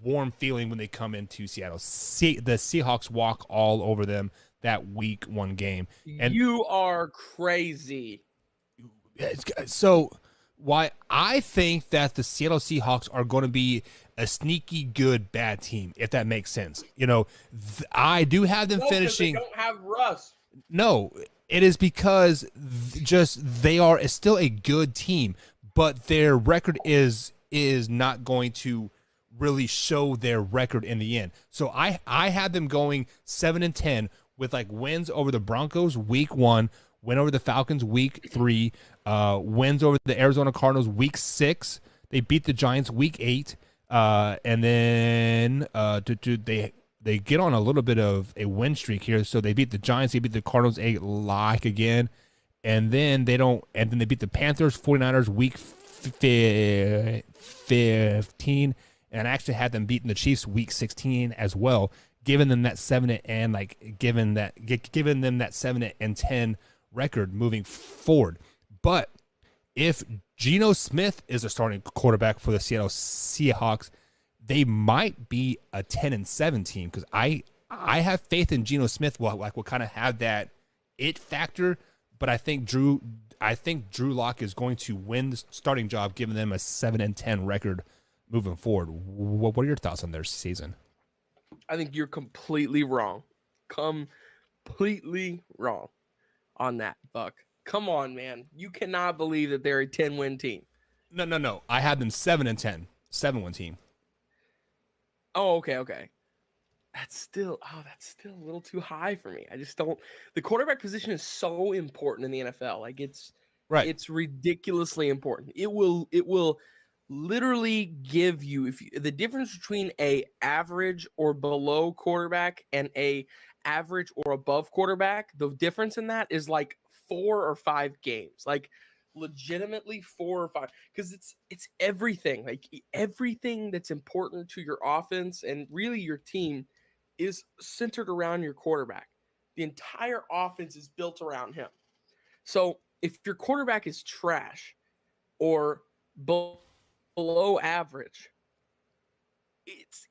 warm feeling when they come into Seattle. The Seahawks walk all over them that week 1 game. And you are crazy. So why I think that the Seattle Seahawks are going to be a sneaky good bad team, if that makes sense. You know, I do have them finishing. They don't have Russ. No, it is because they are still a good team, but their record is not going to really show their record in the end. So I had them going 7-10 with like wins over the Broncos week 1, win over the Falcons week 3, wins over the Arizona Cardinals week 6. They beat the Giants week 8, and then they get on a little bit of a win streak here. So they beat the Giants, they beat the Cardinals again, and then they beat the Panthers, 49ers week 15, and I actually had them beating the Chiefs week 16 as well, giving them that 7 giving them that 7-10 record moving forward. But if Geno Smith is a starting quarterback for the Seattle Seahawks, they might be a 10-7 team, because I have faith in Geno Smith will kind of have that it factor. But I think Drew Lock is going to win the starting job, giving them a 7-10 record moving forward. What are your thoughts on their season? I think you're completely wrong. Completely wrong on that, Buck. Come on, man. You cannot believe that they're a 10-win team. No. I had them 7-10, 7-win team. Oh, okay. That's still a little too high for me. I just don't. The quarterback position is so important in the NFL. Like it's ridiculously important. It will literally give you the difference between a average or below quarterback and a average or above quarterback. The difference in that is like 4 or 5 games, like legitimately 4 or 5, because it's everything, like everything that's important to your offense and really your team is centered around your quarterback. The entire offense is built around him. So if your quarterback is trash or below average,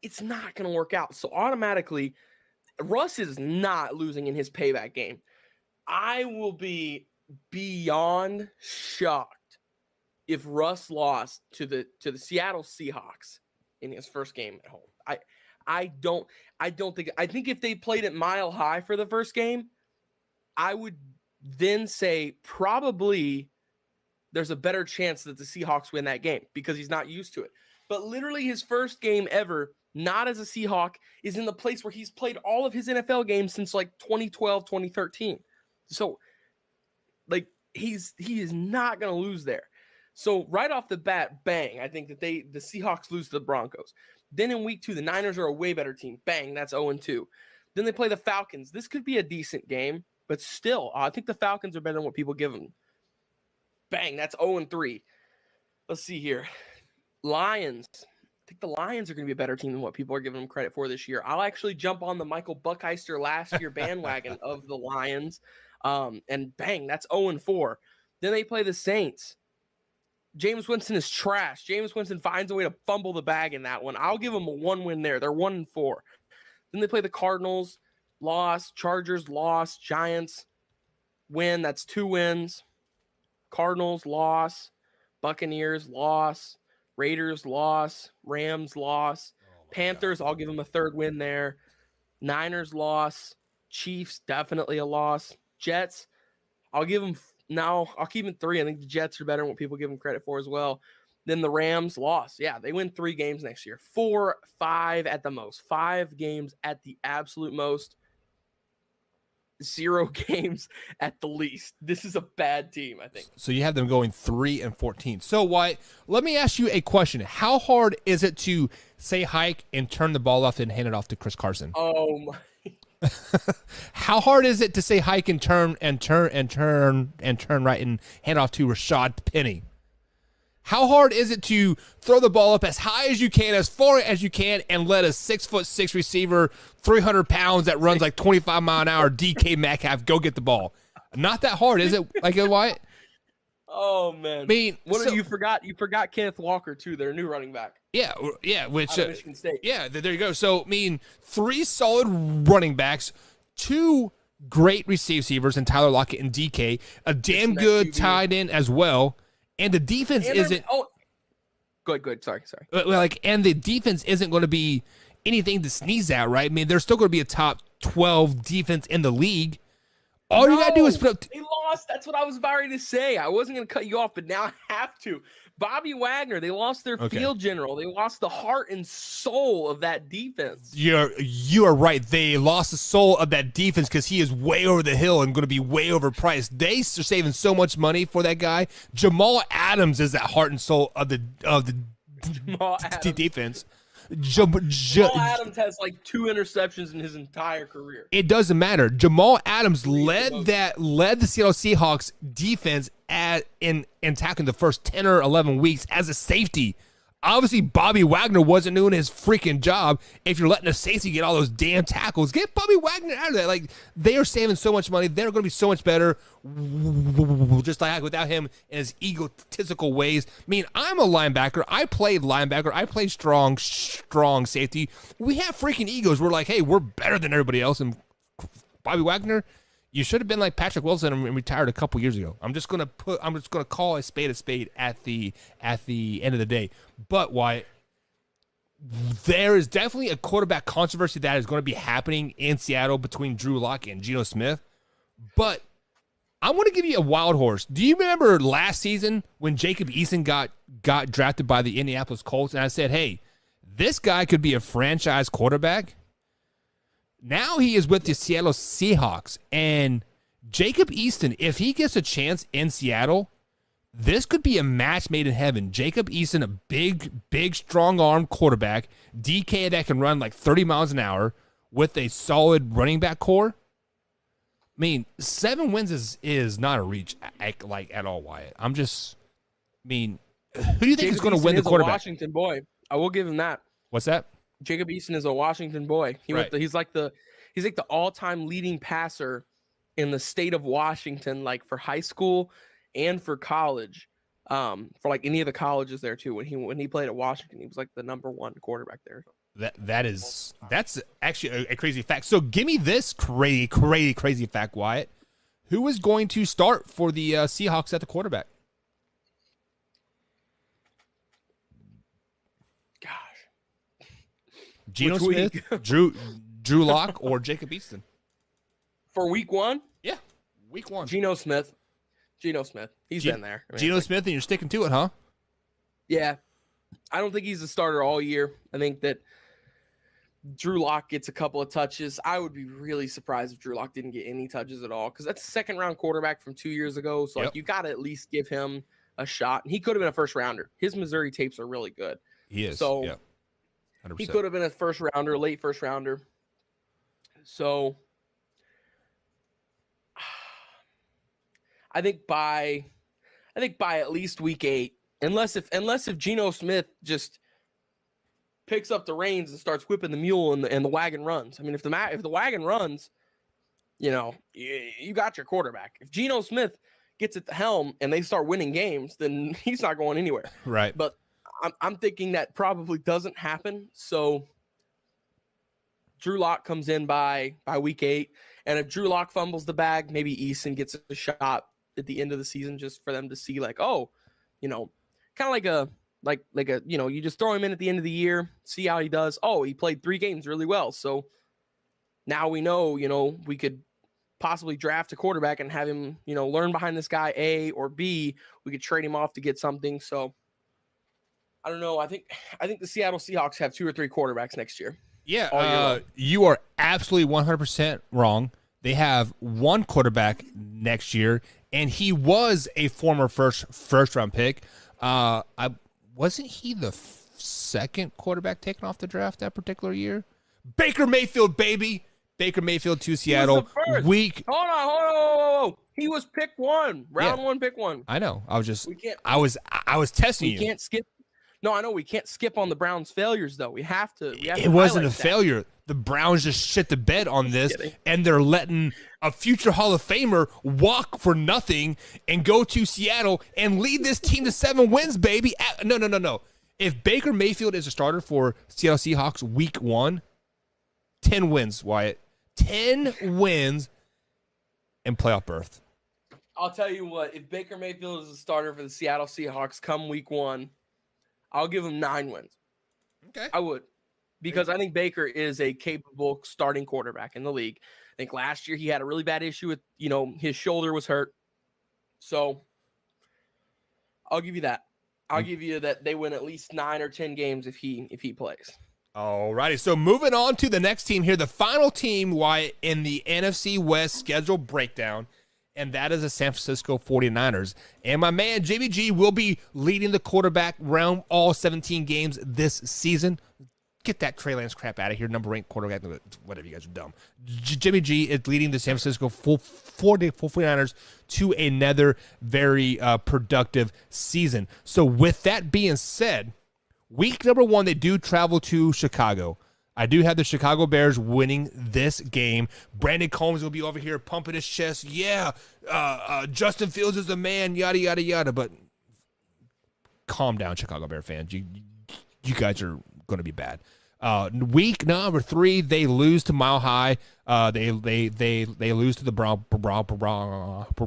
it's not going to work out. So automatically, Russ is not losing in his payback game. I will be beyond shocked if Russ lost to the Seattle Seahawks in his first game at home. I think if they played at Mile High for the first game, I would then say probably there's a better chance that the Seahawks win that game because he's not used to it. But literally his first game ever, not as a Seahawk, is in the place where he's played all of his NFL games since like 2012, 2013. So like he is not going to lose there. So right off the bat, bang, I think that the Seahawks lose to the Broncos. Then in week 2, the Niners are a way better team. Bang, that's 0-2. Then they play the Falcons. This could be a decent game, but still, I think the Falcons are better than what people give them. Bang, that's 0-3. Let's see here. Lions. I think the Lions are going to be a better team than what people are giving them credit for this year. I'll actually jump on the Michael Buckheister last year bandwagon of the Lions. And bang, that's 0-4. Then they play the Saints. Jameis Winston is trash. Jameis Winston finds a way to fumble the bag in that one. I'll give them a 1 win there. They're 1-4. Then they play the Cardinals, loss. Chargers, loss. Giants, win. That's 2 wins. Cardinals, loss. Buccaneers, loss. Raiders, loss. Rams, loss. Panthers, I'll give them a 3rd win there. Niners, loss. Chiefs, definitely a loss. Jets, I'll give them I'll keep them 3. I think the Jets are better than what people give them credit for as well. Then the Rams, loss. Yeah, they win 3 games next year. 4, 5 at the most. 5 games at the absolute most. 0 games at the least. This is a bad team, I think. So you have them going 3-14. So Wyatt, let me ask you a question. How hard is it to say hike and turn the ball off and hand it off to Chris Carson? Oh my. How hard is it to say hike and turn right and hand off to Rashad Penny? How hard is it to throw the ball up as high as you can, as far as you can, and let a 6'6" receiver, 300 pounds that runs like 25 mile an hour, DK Metcalf, go get the ball? Not that hard, is it? Like Wyatt? Oh man! I mean, you forgot? You forgot Kenneth Walker too, their new running back. Yeah. Which Michigan State. Yeah, there you go. So I mean, 3 solid running backs, 2 great receivers in Tyler Lockett and DK, a damn good tight end as well, and the defense isn't. Oh, good. Sorry. And the defense isn't going to be anything to sneeze at, right? I mean, they're still going to be a top 12 defense in the league. All you gotta do is put up. They lost. That's what I was about to say. I wasn't gonna cut you off, but now I have to. Bobby Wagner. They lost their field general. They lost the heart and soul of that defense. You are right. They lost the soul of that defense because he is way over the hill and going to be way overpriced. They are saving so much money for that guy. Jamal Adams is that heart and soul of the defense. Jamal Adams has like 2 interceptions in his entire career. It doesn't matter. Jamal Adams led the Seattle Seahawks defense in tackling the first 10 or 11 weeks as a safety. Obviously, Bobby Wagner wasn't doing his freaking job. If you're letting a safety get all those damn tackles, get Bobby Wagner out of that. Like, they are saving so much money. They're going to be so much better just like without him and his egotistical ways. I mean, I'm a linebacker. I played linebacker. I played strong safety. We have freaking egos. We're like, hey, we're better than everybody else. And Bobby Wagner, you should have been like Patrick Wilson and retired a couple years ago. I'm just gonna call a spade at the end of the day. But Wyatt, there is definitely a quarterback controversy that is going to be happening in Seattle between Drew Lock and Geno Smith. But I want to give you a wild horse. Do you remember last season when Jacob Eason got drafted by the Indianapolis Colts? And I said, hey, this guy could be a franchise quarterback. Now he is with the Seattle Seahawks. And Jacob Easton, if he gets a chance in Seattle, This could be a match made in heaven. Jacob Eason, a big, strong-arm quarterback, DK that can run like 30 miles an hour with a solid running back core. I mean, 7 wins is not a reach at all, Wyatt. Who do you think is going to win the quarterback? A Washington boy. I will give him that. What's that? Jacob Eason is a Washington boy. He's like the all-time leading passer in the state of Washington, like for high school and for college. For like any of the colleges there too. When he played at Washington, he was like the #1 quarterback there. That's actually a crazy fact. So give me this crazy fact, Wyatt. Who is going to start for the Seahawks at the quarterback? Gosh, Geno Smith, Drew Lock, or Jacob Easton for Week 1? Yeah, Week 1. Geno Smith. He's been there. Geno Smith, and you're sticking to it, huh? Yeah, I don't think he's a starter all year. I think that Drew Lock gets a couple of touches. I would be really surprised if Drew Lock didn't get any touches at all because that's a second-round quarterback from 2 years ago. So like you got to at least give him a shot. And he could have been a first-rounder. His Missouri tapes are really good. He is. So yeah. he could have been a first-rounder, late first-rounder. So I think by at least week 8, unless if Geno Smith just picks up the reins and starts whipping the mule and the wagon runs. I mean, if the wagon runs, you got your quarterback. If Geno Smith gets at the helm and they start winning games, then he's not going anywhere. Right. But I'm thinking that probably doesn't happen. So Drew Lock comes in by week 8, and if Drew Lock fumbles the bag, maybe Eason gets a shot at the end of the season just for them to see like, kind of like a you just throw him in at the end of the year, see how he does. Oh, he played 3 games really well. So now we know, we could possibly draft a quarterback and have him, learn behind this guy, A, or B, we could trade him off to get something. So I don't know. I think the Seattle Seahawks have 2 or 3 quarterbacks next year. Yeah, you are absolutely 100% wrong. They have 1 quarterback next year, and he was a former first round pick. Wasn't he the second quarterback taken off the draft that particular year? Baker Mayfield, baby. Baker Mayfield to Seattle. Week. Hold on. He was pick 1, round 1, pick 1. I know. I was testing you. We can't skip. No, I know we can't skip on the Browns' failures though. We have to. It wasn't a failure. The Browns just shit the bed on this, and they're letting a future Hall of Famer walk for nothing and go to Seattle and lead this team to 7 wins, baby. No. If Baker Mayfield is a starter for Seattle Seahawks week 1, 10 wins, Wyatt. 10 wins and playoff berth. I'll tell you what, if Baker Mayfield is a starter for the Seattle Seahawks come week 1, I'll give him 9 wins. Okay. I would. Because I think Baker is a capable starting quarterback in the league. I think last year he had a really bad issue with, his shoulder was hurt. So I'll give you that. I'll give you that they win at least 9 or 10 games if he plays. All righty. So moving on to the next team here, the final team, Wyatt, in the NFC West schedule breakdown, and that is the San Francisco 49ers. And my man, JBG, will be leading the quarterback round all 17 games this season. Get that Trey Lance crap out of here. Number 8 quarterback. Whatever, you guys are dumb. Jimmy G is leading the San Francisco 49ers to another very productive season. So with that being said, week number 1, they do travel to Chicago. I do have the Chicago Bears winning this game. Brandon Combs will be over here pumping his chest. Yeah, Justin Fields is the man, yada, yada, yada. But calm down, Chicago Bear fans. You guys are going to be bad. Week number 3, they lose to Mile High. They lose to the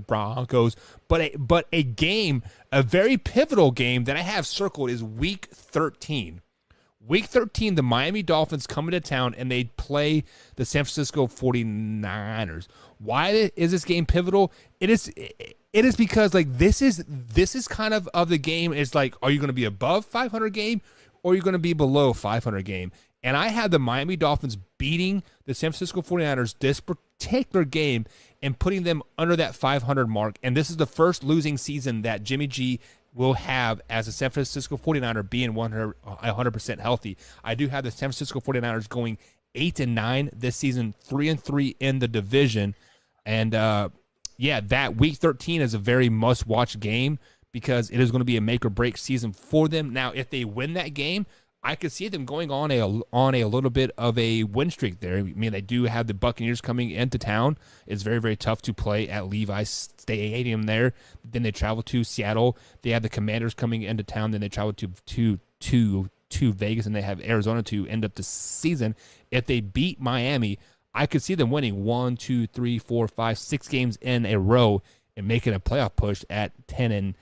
Broncos. But a game, a very pivotal game that I have circled is Week 13. Week 13, the Miami Dolphins come into town and they play the San Francisco 49ers. Why is this game pivotal? It is because like this is kind of the game. It's like, are you going to be above 500 game or are you going to be below 500 game? And I have the Miami Dolphins beating the San Francisco 49ers this particular game and putting them under that 500 mark. And this is the first losing season that Jimmy G will have as a San Francisco 49er being 100% healthy. I do have the San Francisco 49ers going 8-9 this season, 3-3 in the division. And that week 13 is a very must-watch game because it is going to be a make-or-break season for them. Now, if they win that game, I could see them going on a little bit of a win streak there. I mean, they do have the Buccaneers coming into town. It's very, very tough to play at Levi's Stadium there. Then they travel to Seattle. They have the Commanders coming into town. Then they travel to Vegas, and they have Arizona to end up the season. If they beat Miami, I could see them winning 1, 2, 3, 4, 5, 6 games in a row and making a playoff push at 10-7,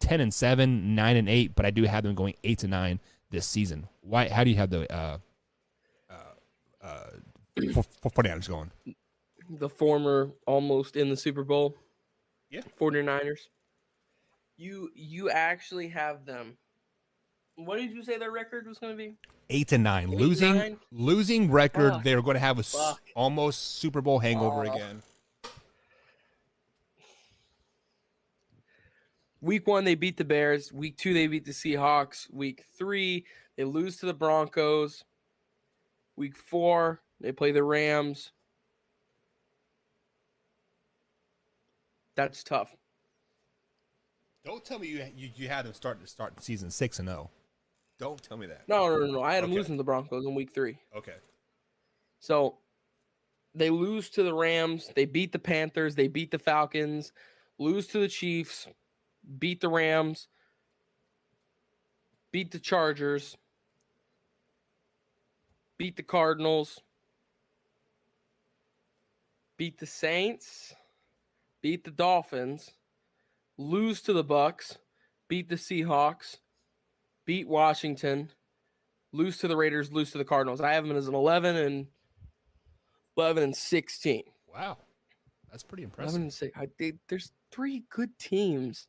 9-8. But I do have them going 8-9 this season. Why? How do you have the 49ers going? The former almost in the Super Bowl. Yeah. 49ers. You actually have them. What did you say their record was going to be? 8-9. Losing record. Fuck. They're going to have a almost Super Bowl hangover again. Week 1, they beat the Bears. Week 2, they beat the Seahawks. Week 3, they lose to the Broncos. Week 4, they play the Rams. That's tough. Don't tell me you had them start season 6-0. Don't tell me that. No. I had them losing to the Broncos in week 3. Okay. So they lose to the Rams. They beat the Panthers. They beat the Falcons. Lose to the Chiefs. Beat the Rams. Beat the Chargers. Beat the Cardinals. Beat the Saints. Beat the Dolphins. Lose to the Bucks. Beat the Seahawks. Beat Washington. Lose to the Raiders. Lose to the Cardinals. I have them as an 11-16. Wow, that's pretty impressive. 11-6. There's 3 good teams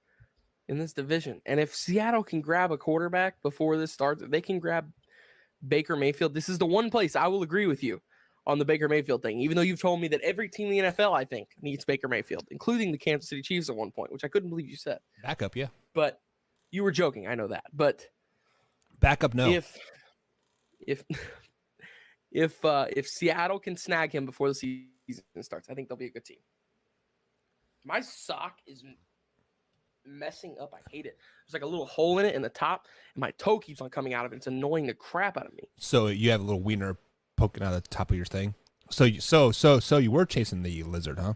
in this division, and if Seattle can grab a quarterback before this starts, if they can grab Baker Mayfield, this is the one place I will agree with you on the Baker Mayfield thing. Even though you've told me that every team in the NFL, I think, needs Baker Mayfield, including the Kansas City Chiefs at one point, which I couldn't believe you said. Backup, yeah. But you were joking, I know that. But backup, no. If Seattle can snag him before the season starts, I think they'll be a good team. My sock is messing up. I hate it. There's like a little hole in it in the top, and my toe keeps on coming out of it. It's annoying the crap out of me. So you have a little wiener poking out of the top of your thing. So you were chasing the lizard, huh?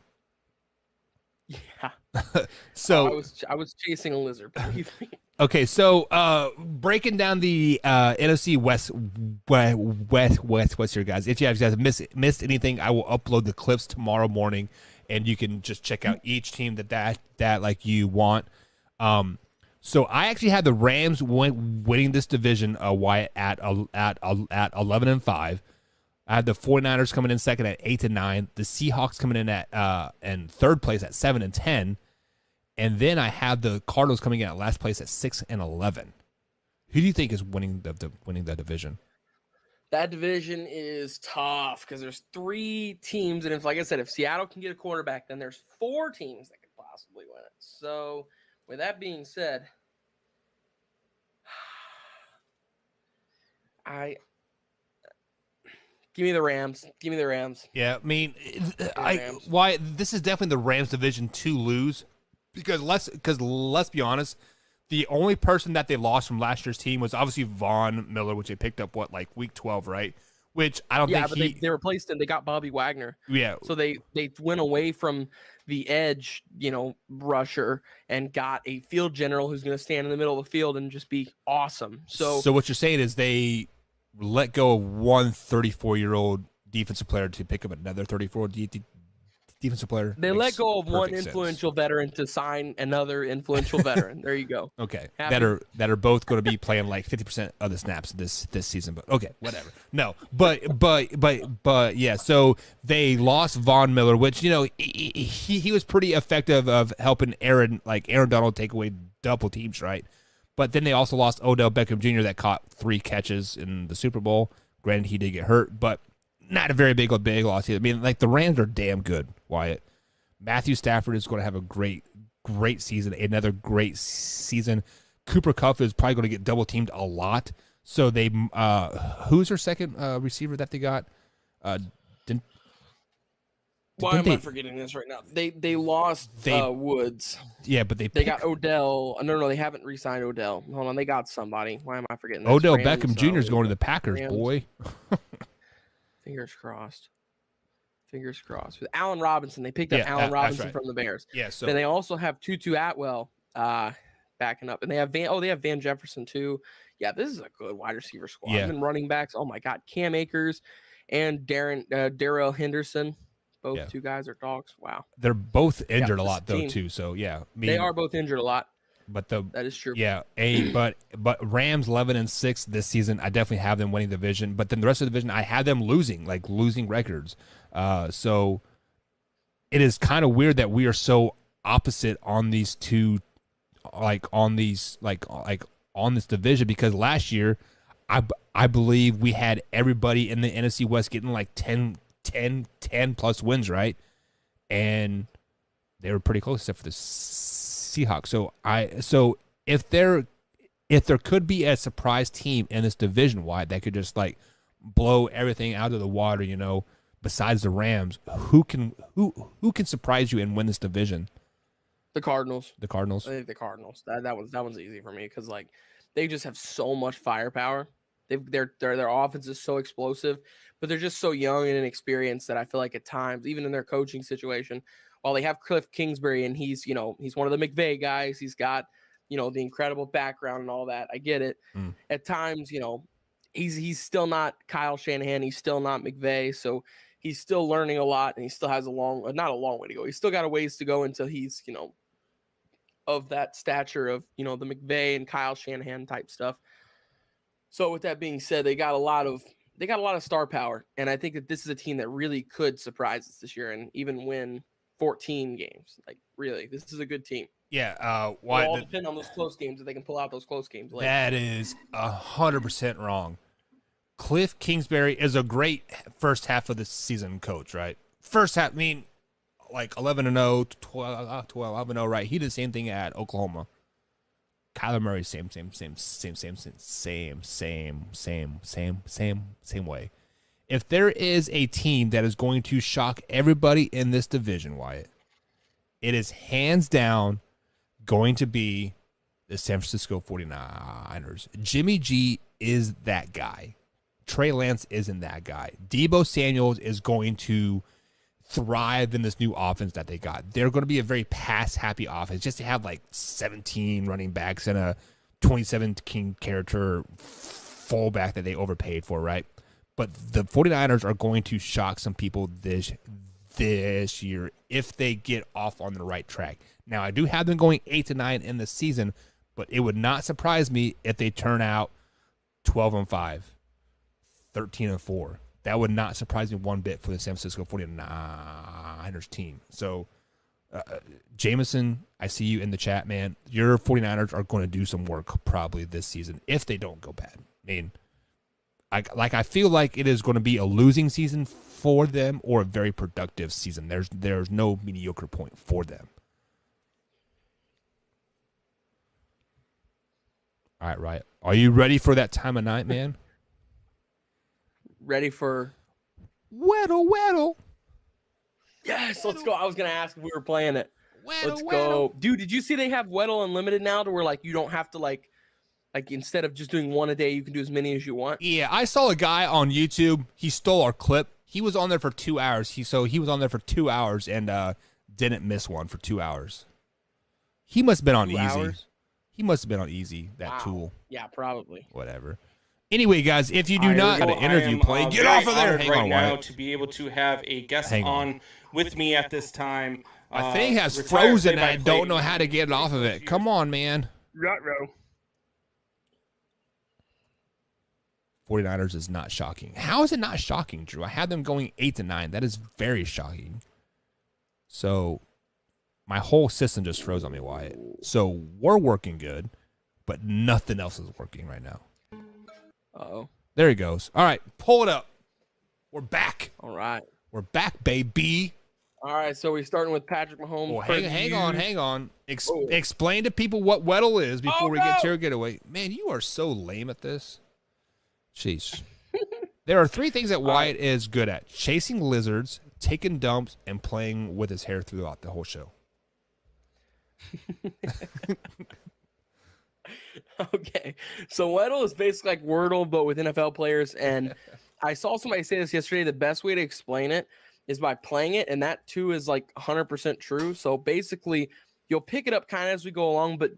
Yeah. So I was chasing a lizard. Believe me. Okay, so breaking down the NFC West here, guys. If you guys have missed anything, I will upload the clips tomorrow morning, and you can just check out each team that like you want. So I actually had the Rams winning this division. Wyatt at 11-5. I had the 49ers coming in second at 8-9. The Seahawks coming in at in third place at 7-10. And then I have the Cardinals coming in at last place at 6-11. Who do you think is winning the division? That division is tough because there's 3 teams, and if, like I said, if Seattle can get a quarterback, then there's 4 teams that could possibly win it. So, with that being said, give me the Rams. Give me the Rams. Yeah, I mean, this is definitely the Rams division to lose. Because let's be honest, the only person that they lost from last year's team was obviously Von Miller, which they picked up week 12, right? Which I don't think. Yeah, but they replaced him. They got Bobby Wagner. Yeah. So they went away from the edge, rusher, and got a field general who's going to stand in the middle of the field and just be awesome. So what you're saying is they let go of one 34-year-old defensive player to pick up another 34-year-old defensive player. They let go of one influential veteran to sign another influential veteran. There you go. Okay, that are both going to be playing like 50% of the snaps this season. But okay, whatever. No, but yeah. So they lost Von Miller, which he was pretty effective of helping Aaron Donald take away double teams, right? But then they also lost Odell Beckham Jr. that caught 3 catches in the Super Bowl. Granted, he did get hurt, but not a very big loss either. I mean, like the Rams are damn good, Wyatt. Matthew Stafford is going to have a great season, another great season. Cooper Kupp is probably going to get double teamed a lot. So they, who's their second receiver that they got? Why am I forgetting this right now? They lost Woods. Yeah, but they got Odell. No, they haven't re-signed Odell. Hold on, they got somebody. Why am I forgetting this? Odell Beckham Jr. is going to the Packers, boy. Fingers crossed. Fingers crossed. With Allen Robinson, they picked up Allen Robinson from the Bears. Yeah. So then they also have Tutu Atwell backing up, and they have Van Jefferson too. Yeah, this is a good wide receiver squad. Yeah. And running backs. Oh my God, Cam Akers and Darrell Henderson. Both two guys are dogs. Wow. They're both injured a lot though too. So yeah, they are both injured a lot. But that is true. Yeah, but Rams 11-6 this season. I definitely have them winning the division. But then the rest of the division, I have them losing records. So it is kind of weird that we are so opposite on these two, on this division, because last year, I believe we had everybody in the NFC West getting like 10 plus wins, right? And they were pretty close except for the Seahawks. So if there could be a surprise team in this division wide that could just like blow everything out of the water, besides the Rams, who can surprise you and win this division? The Cardinals. The Cardinals. I think the Cardinals. That one's easy for me because like they just have so much firepower. Their offense is so explosive, but they're just so young and inexperienced that I feel like at times, even in their coaching situation, while they have Cliff Kingsbury and he's one of the McVay guys, he's got, the incredible background and all that. I get it. At times, he's still not Kyle Shanahan. He's still not McVay. So he's still learning a lot and he still has not a long way to go. He's still got a ways to go until he's, of that stature of, the McVay and Kyle Shanahan type stuff. So with that being said, they got a lot of star power, and I think that this is a team that really could surprise us this year and even win 14 games. Like really, this is a good team. Yeah, It'll all depend on those close games if they can pull out those close games later. That is 100% wrong. Cliff Kingsbury is a great first half of the season coach, right? First half, like 11-0, 12-0, right? He did the same thing at Oklahoma. Kyler Murray, same way. If there is a team that is going to shock everybody in this division, Wyatt, it is hands down going to be the San Francisco 49ers. Jimmy G is that guy. Trey Lance isn't that guy. Deebo Samuels is going to thrive in this new offense that they got. They're going to be a very pass-happy offense. Just to have like 17 running backs and a 27 character fullback that they overpaid for, right? But the 49ers are going to shock some people this year if they get off on the right track. Now, I do have them going 8-9 in the season, but it would not surprise me if they turn out 12-5, 13-4. That would not surprise me one bit for the San Francisco 49ers team. So, Jameson, I see you in the chat, man. Your 49ers are going to do some work probably this season if they don't go bad. I feel like it is going to be a losing season for them or a very productive season. There's no mediocre point for them. All right. Are you ready for that time of night, man? Ready for Weddle. Yes, let's go. I was gonna ask if we were playing it. Let's go, dude. Did you see they have Weddle Unlimited now, to where like you don't have to like instead of just doing one a day, you can do as many as you want? Yeah, I saw a guy on YouTube. He stole our clip. He was on there for 2 hours. He was on there for 2 hours and didn't miss one for 2 hours. He must have been on 2 easy. hours? He must have been on easy. That tool. Yeah, probably. Whatever. Anyway, guys, if you do not got an interview play, get off of there. Hang on, now to be able to have a guest on with me at this time. My thing has frozen and I don't know how to get it off of it. Come on, man. Ruh-roh. 49ers is not shocking. How is it not shocking, Drew? I had them going 8-9. That is very shocking. So my whole system just froze on me, Wyatt. So we're working good, but nothing else is working right now. Uh-oh. There he goes. All right, pull it up. We're back. All right. We're back, baby. All right, so we're starting with Patrick Mahomes. Well, hang on. Explain to people what Weddle is before we get to your getaway. Man, you are so lame at this. Jeez. There are 3 things that Wyatt is good at: chasing lizards, taking dumps, and playing with his hair throughout the whole show. Okay, so Weddle is basically like Wordle, but with NFL players. And I saw somebody say this yesterday. The best way to explain it is by playing it, and that too is like 100% true. So basically, you'll pick it up kind of as we go along, but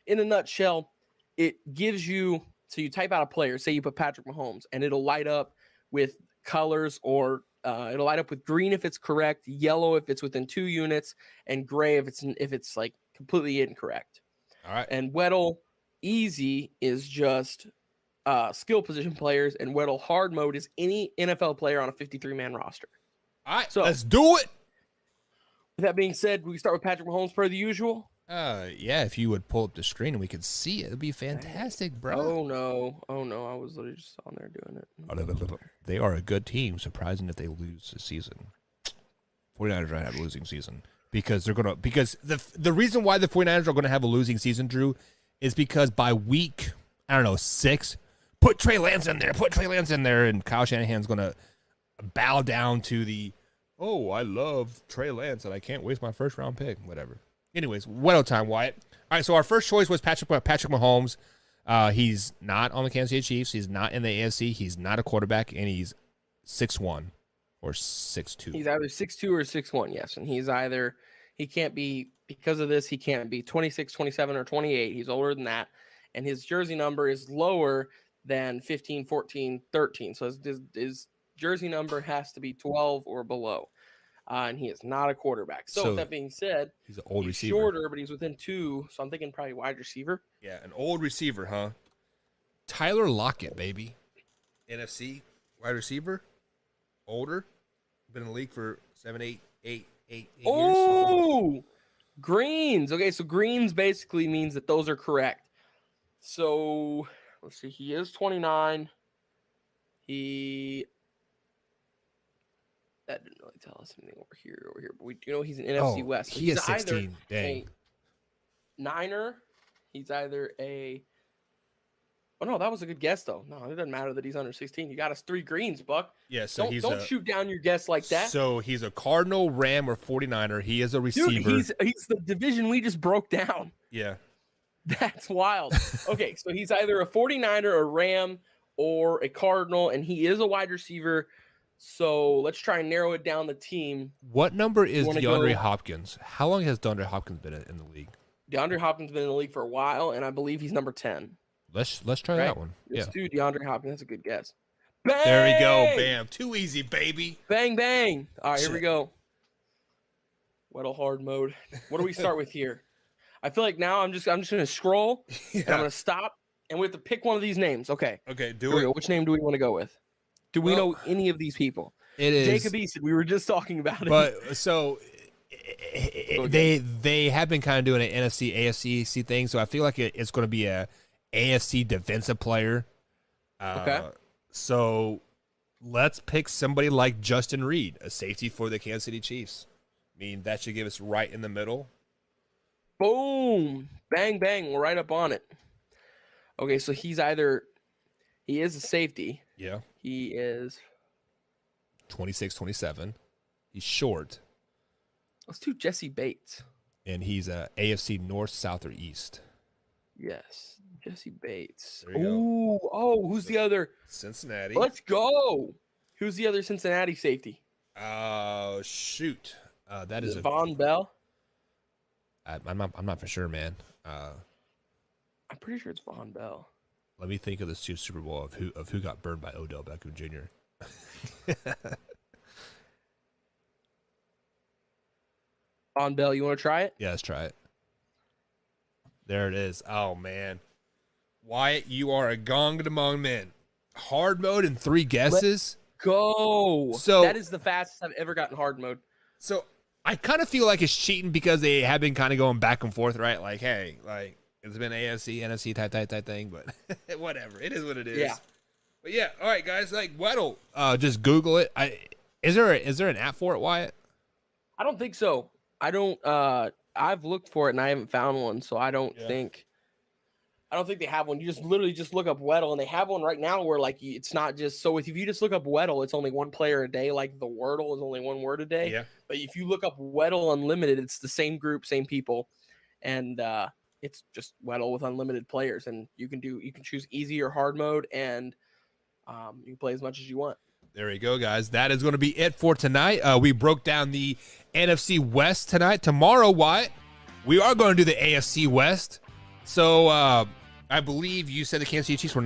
in a nutshell, it gives you. So you type out a player. Say you put Patrick Mahomes, and it'll light up with colors, or it'll light up with green if it's correct, yellow if it's within 2 units, and gray if it's like completely incorrect. All right. And Weddle Easy is just skill position players, and Weddle Hard Mode is any NFL player on a 53-man roster. All right, so let's do it. With that being said, we start with Patrick Mahomes per the usual. Yeah, if you would pull up the screen and we could see it, it'd be fantastic, bro. Oh no, I was literally just on there doing it. They are a good team. Surprising if they lose this season. 49ers are gonna have a losing season because the reason why the 49ers are gonna have a losing season, Drew, is because by week 6, put Trey Lance in there, and Kyle Shanahan's gonna bow down to the I love Trey Lance and I can't waste my first round pick, whatever. Anyways, Weddle time, Wyatt. All right, so our first choice was Patrick Mahomes. He's not on the Kansas City Chiefs. He's not in the AFC. He's not a quarterback, and he's 6'1" or 6'2". He's either 6'2" or 6'1", yes. And he can't be, because of this, he can't be 26, 27, or 28. He's older than that. And his jersey number is lower than 15, 14, 13. So his jersey number has to be 12 or below. And he is not a quarterback. So with that being said, he's an old receiver. Shorter, but he's within 2. So I'm thinking probably wide receiver. Yeah, an old receiver, huh? Tyler Lockett, baby. NFC wide receiver. Older. Been in the league for 8 years. Oh, greens. Okay, so greens basically means that those are correct. So let's see. He is 29. That didn't really tell us anything over here. But we do know he's an NFC West. So he is 16. Dang. A Niner. He's either a. Oh no, that was a good guess though. No, it doesn't matter that he's under 16. You got us 3 greens, Buck. Yeah, so don't shoot down your guess like that. So he's a Cardinal, Ram, or 49er. He is a receiver. Dude, he's the division we just broke down. Yeah. That's wild. Okay, so he's either a 49er, a Ram, or a Cardinal, and he is a wide receiver. So let's try and narrow it down the team. What number is DeAndre Hopkins? How long has DeAndre Hopkins been in the league? DeAndre Hopkins has been in the league for a while, and I believe he's number 10. Let's try that one. Let's do DeAndre Hopkins. That's a good guess. Bang! There we go. Bam. Too easy, baby. Bang, bang. All right, here we go. Weddle Hard Mode. What do we start with here? I feel like now I'm just going to scroll, and I'm going to stop, and we have to pick one of these names. Okay. Okay, do it. Which name do we want to go with? Do we know any of these people? It is Jacob Eason. We were just talking about it. But so they have been kind of doing an NFC AFC thing, so I feel like it's going to be a AFC defensive player. Okay. So let's pick somebody like Justin Reed, a safety for the Kansas City Chiefs. I mean, that should give us right in the middle. Boom. Bang, bang. We're right up on it. Okay, so he is a safety. Yeah. He is 26, 27. He's short. Let's do Jesse Bates. And he's a AFC North, South, or East. Yes. Jesse Bates. There you go. Oh, who's the other? Cincinnati. Let's go. Who's the other Cincinnati safety? Shoot. That is Von Bell. I'm not for sure, man. I'm pretty sure it's Von Bell. Let me think of this Super Bowl of who got burned by Odell Beckham Jr. Von Bell, you want to try it? Yeah, let's try it. There it is. Oh man, Wyatt, you are a gong among men. Hard mode and 3 guesses. Let's go. So that is the fastest I've ever gotten hard mode. So I kind of feel like it's cheating because they have been kind of going back and forth, right? Like, hey, like it's been AFC, NFC type thing, but whatever. It is what it is. Yeah. But yeah, all right, guys. Like Weddle, just Google it. Is there an app for it, Wyatt? I don't think so. I don't. I've looked for it and I haven't found one, so I don't think they have one. You just literally just look up Weddle, and they have one right now where like it's not just so if you just look up Weddle, it's only one player a day. Like the Wordle is only one word a day. Yeah. But if you look up Weddle Unlimited, it's the same group, same people, and it's just Weddle with unlimited players, and you can choose easy or hard mode, and you can play as much as you want. There you go, guys. That is going to be it for tonight. We broke down the NFC West tonight. Tomorrow, Wyatt, we are going to do the AFC West. So I believe you said the Kansas City Chiefs were